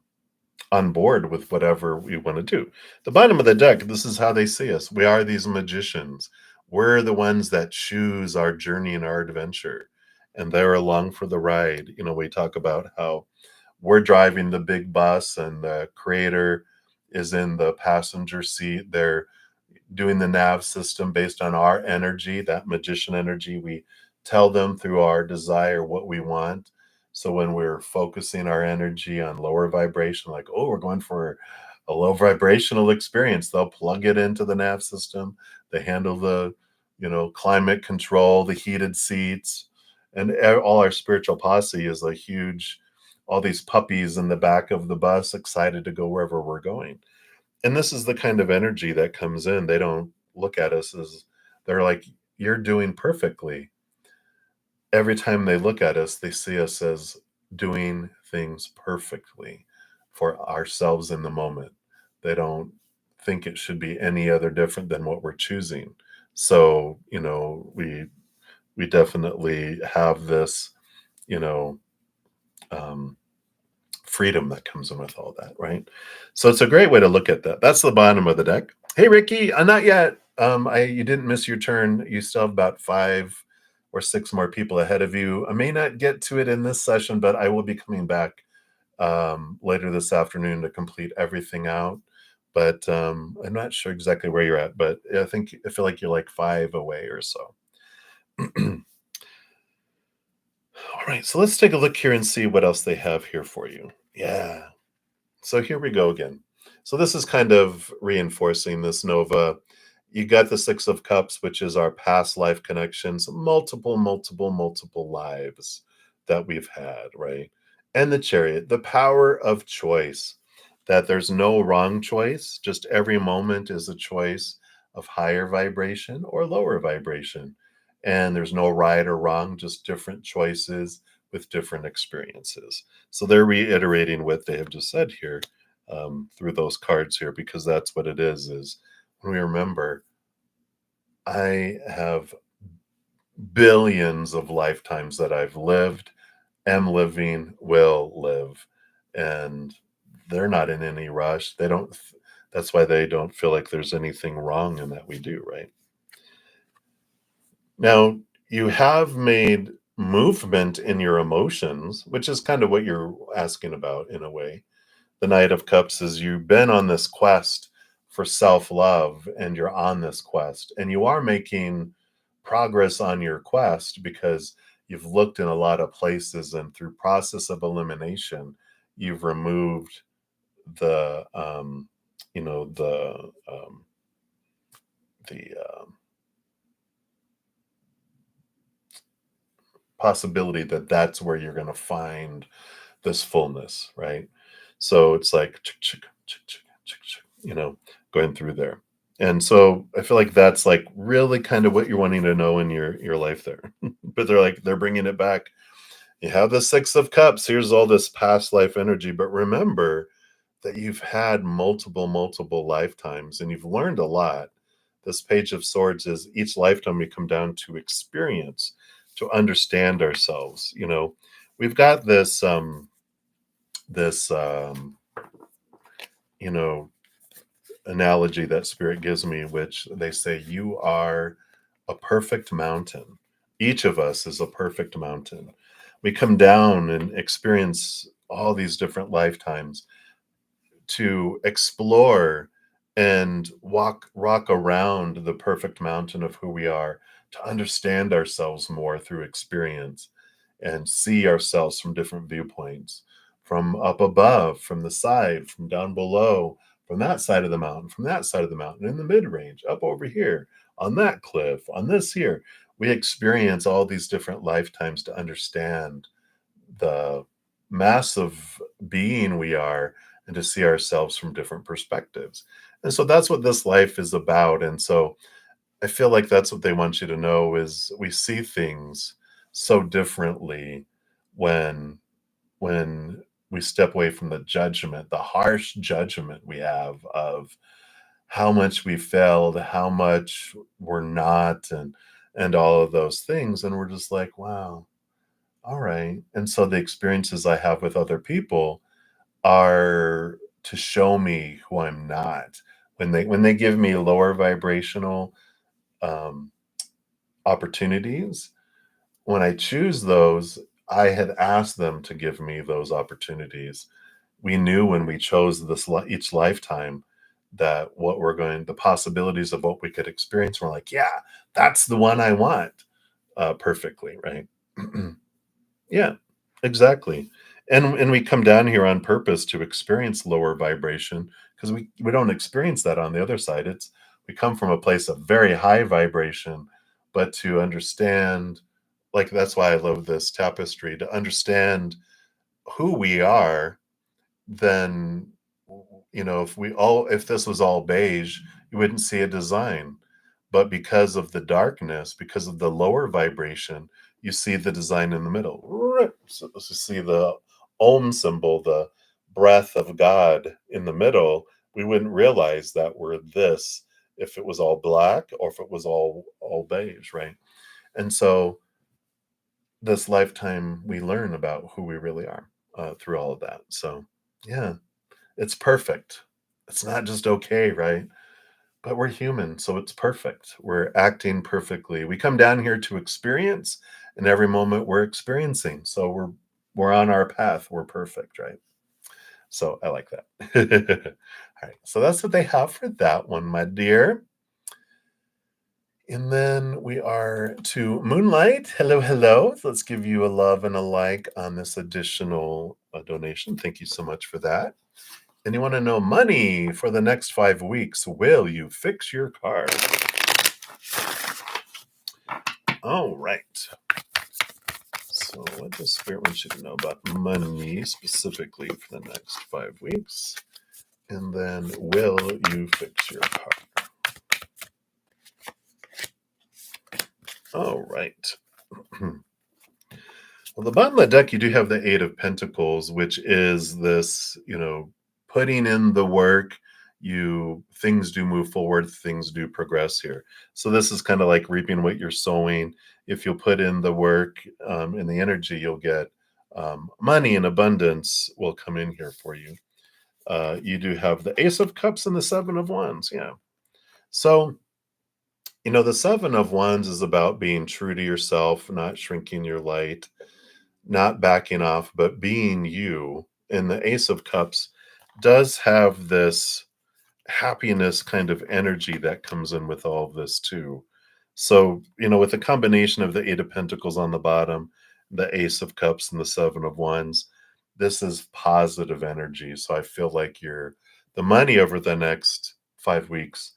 on board with whatever we want to do. The bottom of the deck, this is how they see us. We are these magicians. We're the ones that choose our journey and our adventure, and they're along for the ride. We talk about how we're driving the big bus and the creator is in the passenger seat. They're doing the nav system based on our energy, that magician energy. We tell them through our desire what we want. So when we're focusing our energy on lower vibration, like, oh, we're going for a low vibrational experience, they'll plug it into the nav system. They handle the, climate control, the heated seats, and all our spiritual posse is a huge, all these puppies in the back of the bus excited to go wherever we're going. And this is the kind of energy that comes in. They don't look at us as, they're like, you're doing perfectly. Every time they look at us, they see us as doing things perfectly for ourselves in the moment. They don't think it should be any other different than what we're choosing. So, we definitely have this, you know, um, freedom that comes in with all that, right? So it's a great way to look at that. That's the bottom of the deck. Hey, Ricky, not yet. You didn't miss your turn. You still have about 5 or 6 more people ahead of you. I may not get to it in this session, but I will be coming back later this afternoon to complete everything out. But I'm not sure exactly where you're at, but I feel like you're like 5 away or so. All right, so let's take a look here and see what else they have here for you. Yeah. So here we go again. So this is kind of reinforcing this Nova. You got the Six of Cups, which is our past life connections, multiple, multiple, multiple lives that we've had, right? And the Chariot, the power of choice, that there's no wrong choice, just every moment is a choice of higher vibration or lower vibration. And there's no right or wrong, just different choices with different experiences. So they're reiterating what they have just said here through those cards here, because that's what it is when we remember, I have billions of lifetimes that I've lived, am living, will live, and they're not in any rush. They don't, that's why they don't feel like there's anything wrong in that we do, right? Now, you have made movement in your emotions, which is kind of what you're asking about in a way. The Knight of Cups is you've been on this quest for self-love and you're on this quest and you are making progress on your quest because you've looked in a lot of places and through process of elimination you've removed the you know the possibility that that's where you're going to find this fullness, right? So it's like going through there. And so I feel like that's like really kind of what you're wanting to know in your life there. But they're bringing it back. You have the Six of Cups. Here's all this past life energy, but remember that you've had multiple lifetimes and you've learned a lot. This Page of Swords is each lifetime we come down to experience. to understand ourselves. We've got this you know analogy that spirit gives me, which they say you are a perfect mountain. Each of us is a perfect mountain. We come down and experience all these different lifetimes to explore and rock around the perfect mountain of who we are, to understand ourselves more through experience and see ourselves from different viewpoints, from up above, from the side, from down below, from that side of the mountain, from that side of the mountain, in the mid range, up over here, on that cliff, on this here. We experience all these different lifetimes to understand the massive being we are, and to see ourselves from different perspectives. And so that's what this life is about. And so I feel like that's what they want you to know, is we see things so differently when we step away from the judgment, the harsh judgment we have of how much we failed, how much we're not, and all of those things. And we're just like, wow, all right. And so the experiences I have with other people are to show me who I'm not. When they give me lower vibrational um, opportunities, when I choose those, I had asked them to give me those opportunities. We knew when we chose each lifetime that the possibilities of what we could experience. We're like, yeah, that's the one I want, perfectly, right? Yeah, exactly. And we come down here on purpose to experience lower vibration, because we don't experience that on the other side. We come from a place of very high vibration, but to understand, like, that's why I love this tapestry, to understand who we are. Then, if this was all beige, you wouldn't see a design. But because of the darkness, because of the lower vibration, you see the design in the middle. So you see the Om symbol, the breath of God in the middle. We wouldn't realize that we're this if it was all black, or if it was all beige, right? And so this lifetime we learn about who we really are, through all of that. So yeah, it's perfect. It's not just okay, right? But we're human, so it's perfect. We're acting perfectly. We come down here to experience, and every moment we're experiencing. So we're on our path. We're perfect, right? So I like that. All right. So that's what they have for that one, my dear. And then we are to Moonlight. Hello, hello. So let's give you a love and a like on this additional donation. Thank you so much for that. And you want to know money for the next 5 weeks. Will you fix your car? All right. So what does Spirit want you to know about money specifically for the next 5 weeks? And then, will you fix your car? All right. Well, the bottom of the deck, you do have the Eight of Pentacles, which is this, putting in the work. Things do move forward, things do progress here. So this is kind of like reaping what you're sowing. If you'll put in the work, and the energy, you'll get money and abundance will come in here for you. You do have the Ace of Cups and the Seven of Wands. Yeah. So, the Seven of Wands is about being true to yourself, not shrinking your light, not backing off, but being you. And the Ace of Cups does have this happiness kind of energy that comes in with all of this too. So, with a combination of the Eight of Pentacles on the bottom, the Ace of Cups, and the Seven of Wands, this is positive energy. So I feel like the money over the next 5 weeks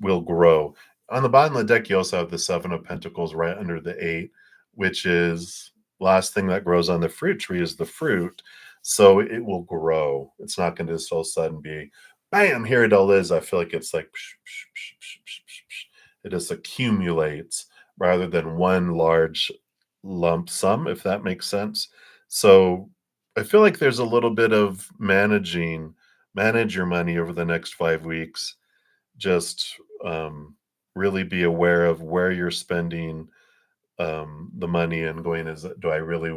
will grow. On the bottom of the deck, you also have the Seven of Pentacles right under the Eight, which is last thing that grows on the fruit tree is the fruit. So it will grow. It's not going to just all of a sudden be, bam, here it all is. I feel like it's like, it just accumulates rather than one large lump sum, if that makes sense. So I feel like there's a little bit of manage your money over the next 5 weeks. Just really be aware of where you're spending the money and going, do I really,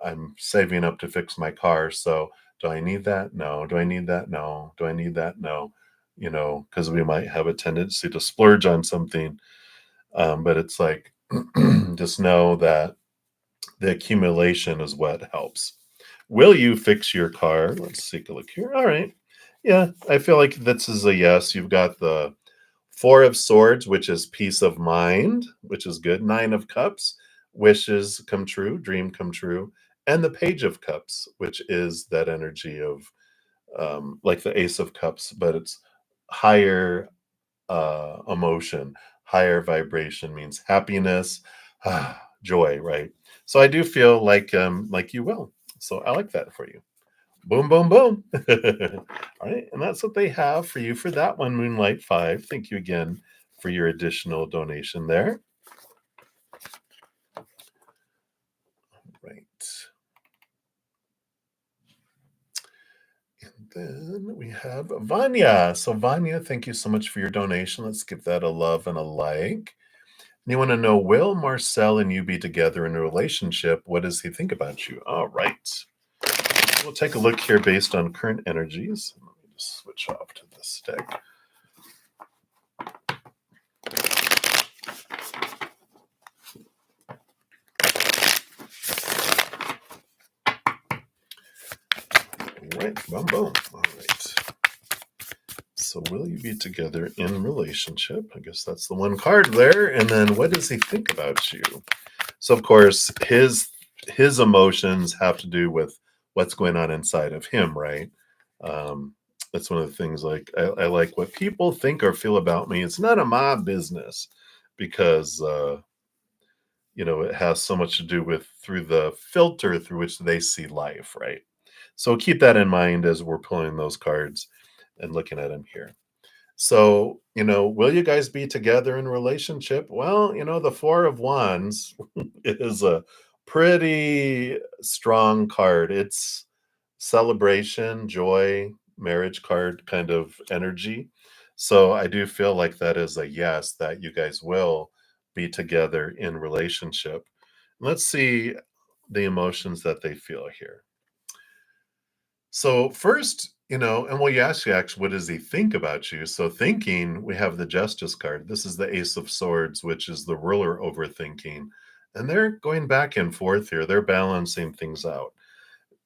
I'm saving up to fix my car. So do I need that? No. Do I need that? No. Do I need that? No. Because we might have a tendency to splurge on something. But it's like, just know that the accumulation is what helps. Will you fix your car? Let's take a look here. All right. Yeah, I feel like this is a yes. You've got the Four of Swords, which is peace of mind, which is good. Nine of Cups, wishes come true, dream come true. And the Page of Cups, which is that energy of like the Ace of Cups, but it's higher emotion, higher vibration means happiness, joy, right? So I do feel like you will. So I like that for you. Boom, boom, boom. All right. And that's what they have for you for that one, Moonlight 5. Thank you again for your additional donation there. Right. And then we have Vanya. So, Vanya, thank you so much for your donation. Let's give that a love and a like. And you want to know, will Marcel and you be together in a relationship? What does he think about you? All right. We'll take a look here based on current energies. Let me just switch off to this deck. Right, boom, boom. All right. So, will you be together in relationship? I guess that's the one card there. And then, what does he think about you? So, of course, his emotions have to do with what's going on inside of him, right? Um, that's one of the things. Like I like what people think or feel about me. It's none of my business because it has so much to do with through the filter through which they see life, right? So keep that in mind as we're pulling those cards and looking at them here. So, will you guys be together in relationship? Well, the Four of Wands is a pretty strong card. It's celebration, joy, marriage card kind of energy. So I do feel like that is a yes, that you guys will be together in relationship. Let's see the emotions that they feel here. So first, and well, you actually, what does he think about you? So thinking, we have the Justice card. This is the Ace of Swords, which is the ruler over thinking. And they're going back and forth here. They're balancing things out.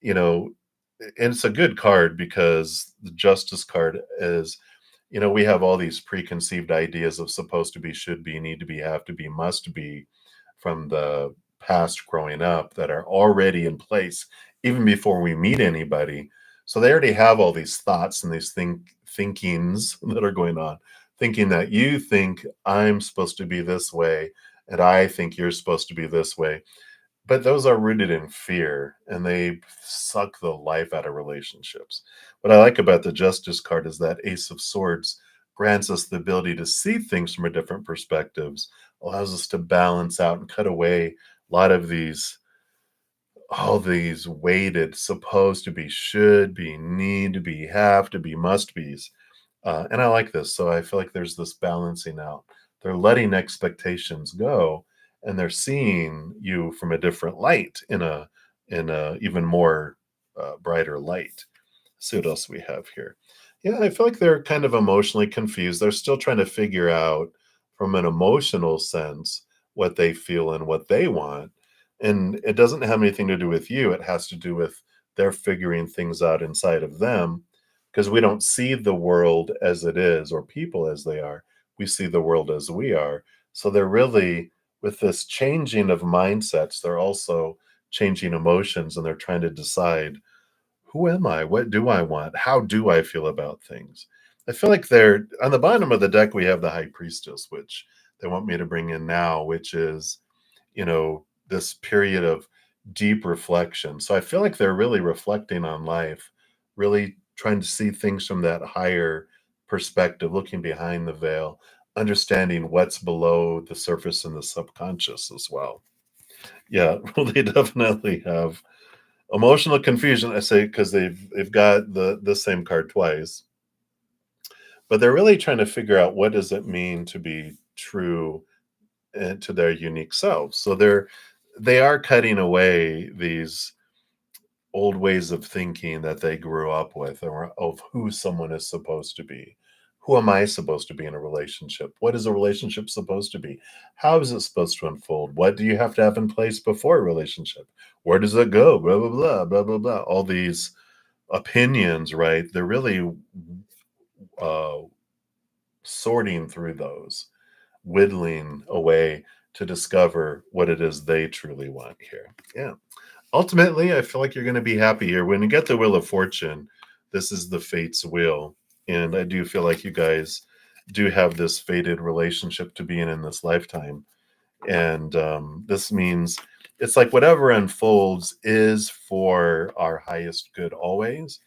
You know, and it's a good card because the Justice card is, we have all these preconceived ideas of supposed to be, should be, need to be, have to be, must be from the past growing up that are already in place even before we meet anybody. So they already have all these thoughts and these thinkings that are going on, thinking that you think I'm supposed to be this way and I think you're supposed to be this way. But those are rooted in fear and they suck the life out of relationships. What I like about the Justice card is that Ace of Swords grants us the ability to see things from a different perspectives, allows us to balance out and cut away a lot of all these weighted, supposed to be, should be, need to be, have to be, must be's. And I like this. So I feel like there's this balancing out. They're letting expectations go and they're seeing you from a different light in a even more brighter light. Let's see what else we have here. Yeah, I feel like they're kind of emotionally confused. They're still trying to figure out from an emotional sense what they feel and what they want. And it doesn't have anything to do with you. It has to do with they're figuring things out inside of them because we don't see the world as it is or people as they are. We see the world as we are. So they're really, with this changing of mindsets, they're also changing emotions and they're trying to decide, who am I? What do I want? How do I feel about things? I feel like they're on the bottom of the deck. We have the High Priestess, which they want me to bring in now, which is, this period of deep reflection. So I feel like they're really reflecting on life, really trying to see things from that higher perspective, looking behind the veil, understanding what's below the surface and the subconscious as well. Yeah, well, they definitely have emotional confusion. I say because they've got the same card twice, but they're really trying to figure out what does it mean to be true to their unique selves. So they are cutting away these old ways of thinking that they grew up with, or of who someone is supposed to be. Who am I supposed to be in a relationship? What is a relationship supposed to be? How is it supposed to unfold? What do you have to have in place before a relationship? Where does it go? Blah, blah, blah, blah, blah, blah. All these opinions, right? They're really uh, sorting through those, whittling away to discover what it is they truly want here. Yeah. Ultimately, I feel like you're going to be happy here. When you get the Wheel of Fortune, this is the fate's wheel. And I do feel like you guys do have this fated relationship to be in this lifetime. And this means it's like whatever unfolds is for our highest good always.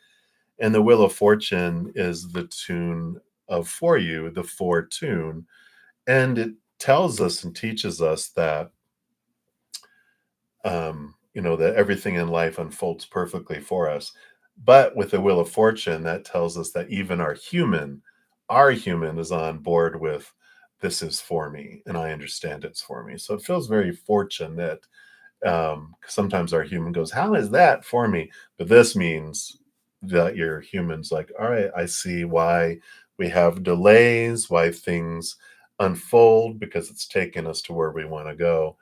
And the Wheel of Fortune is the tune of for you, the for tune. And it tells us and teaches us that that everything in life unfolds perfectly for us. But with the Wheel of Fortune, that tells us that even our human is on board with this is for me, and I understand it's for me. So it feels very fortunate. Sometimes our human goes, "How is that for me?" But this means that your human's like, "All right, I see why we have delays, why things unfold because it's taken us to where we want to go."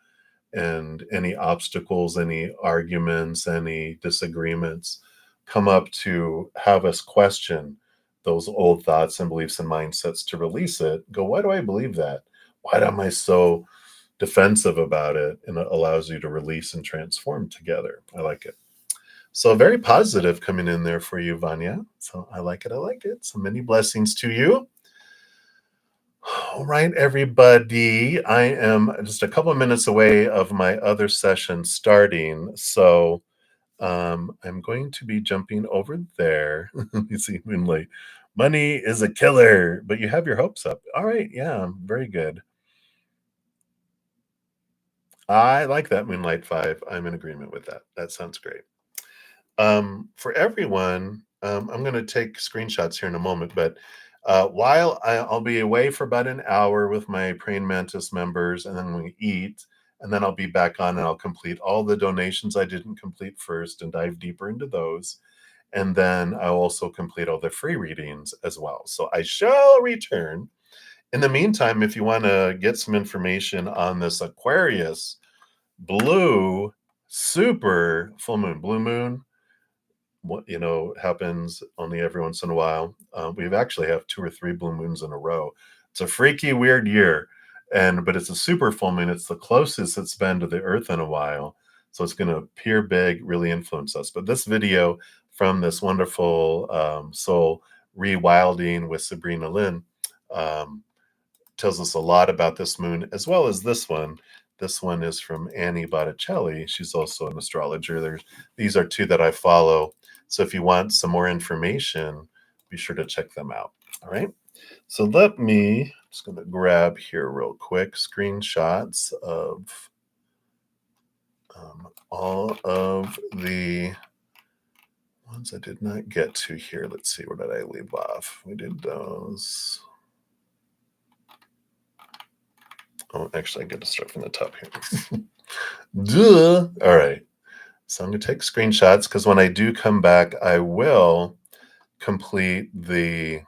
And any obstacles, any arguments, any disagreements come up to have us question those old thoughts and beliefs and mindsets to release it. Go, why do I believe that? Why am I so defensive about it? And it allows you to release and transform together. I like it. So very positive coming in there for you, Vanya. So I like it. I like it. So many blessings to you. All right, everybody. I am just a couple of minutes away of my other session starting. So I'm going to be jumping over there. You see, Moonlight. Money is a killer, but you have your hopes up. All right. Yeah, very good. I like that, Moonlight 5. I'm in agreement with that. That sounds great. For everyone, I'm going to take screenshots here in a moment, but while I'll be away for about an hour with my Praying Mantis members, and then we eat, and then I'll be back on and I'll complete all the donations I didn't complete first and dive deeper into those. And then I'll also complete all the free readings as well. So I shall return. In the meantime, if you want to get some information on this Aquarius blue super full moon, blue moon, what happens only every once in a while. We've actually have 2 or 3 blue moons in a row. It's a freaky weird year, but it's a super full moon. It's the closest it's been to the earth in a while, so it's going to appear big, really influence us. But this video from this wonderful soul rewilding with Sabrina Lynn tells us a lot about this moon, as well as this one. This one is from Annie Botticelli. She's also an astrologer. These are 2 that I follow. So if you want some more information, be sure to check them out. All right. So I'm just going to grab here real quick screenshots of all of the ones I did not get to here. Let's see, where did I leave off? We did those. Oh, actually, I get to start from the top here. Duh. All right. So I'm going to take screenshots because when I do come back, I will complete the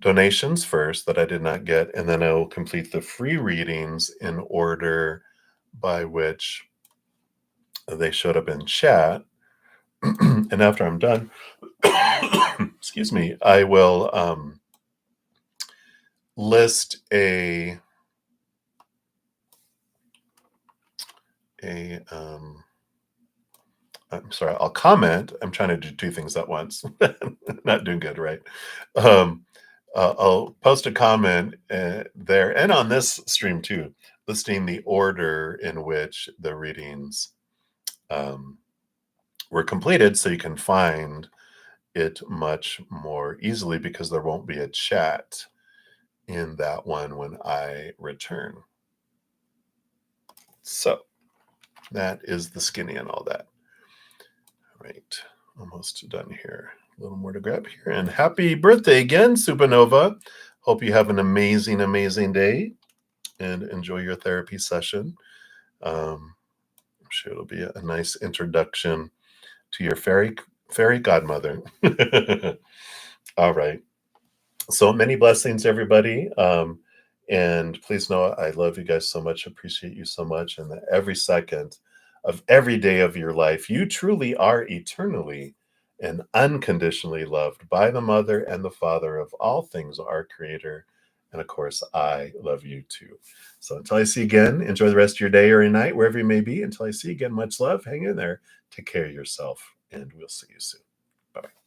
donations first that I did not get, and then I will complete the free readings in order by which they showed up in chat. And after I'm done, excuse me, I will list I'm sorry, I'll comment. I'm trying to do 2 things at once. Not doing good, right? I'll post a comment there and on this stream too, listing the order in which the readings were completed, so you can find it much more easily because there won't be a chat in that one when I return. So that is the skinny and all that. All right, almost done here. A little more to grab here. And happy birthday again, Supernova. Hope you have an amazing, amazing day and enjoy your therapy session. I'm sure it'll be a nice introduction to your fairy godmother. All right. So many blessings, everybody. And please know I love you guys so much, appreciate you so much. And that every second of every day of your life, you truly are eternally and unconditionally loved by the mother and the father of all things, our creator. And of course, I love you too. So until I see you again, enjoy the rest of your day or your night, wherever you may be. Until I see you again, much love. Hang in there. Take care of yourself, and we'll see you soon. Bye-bye.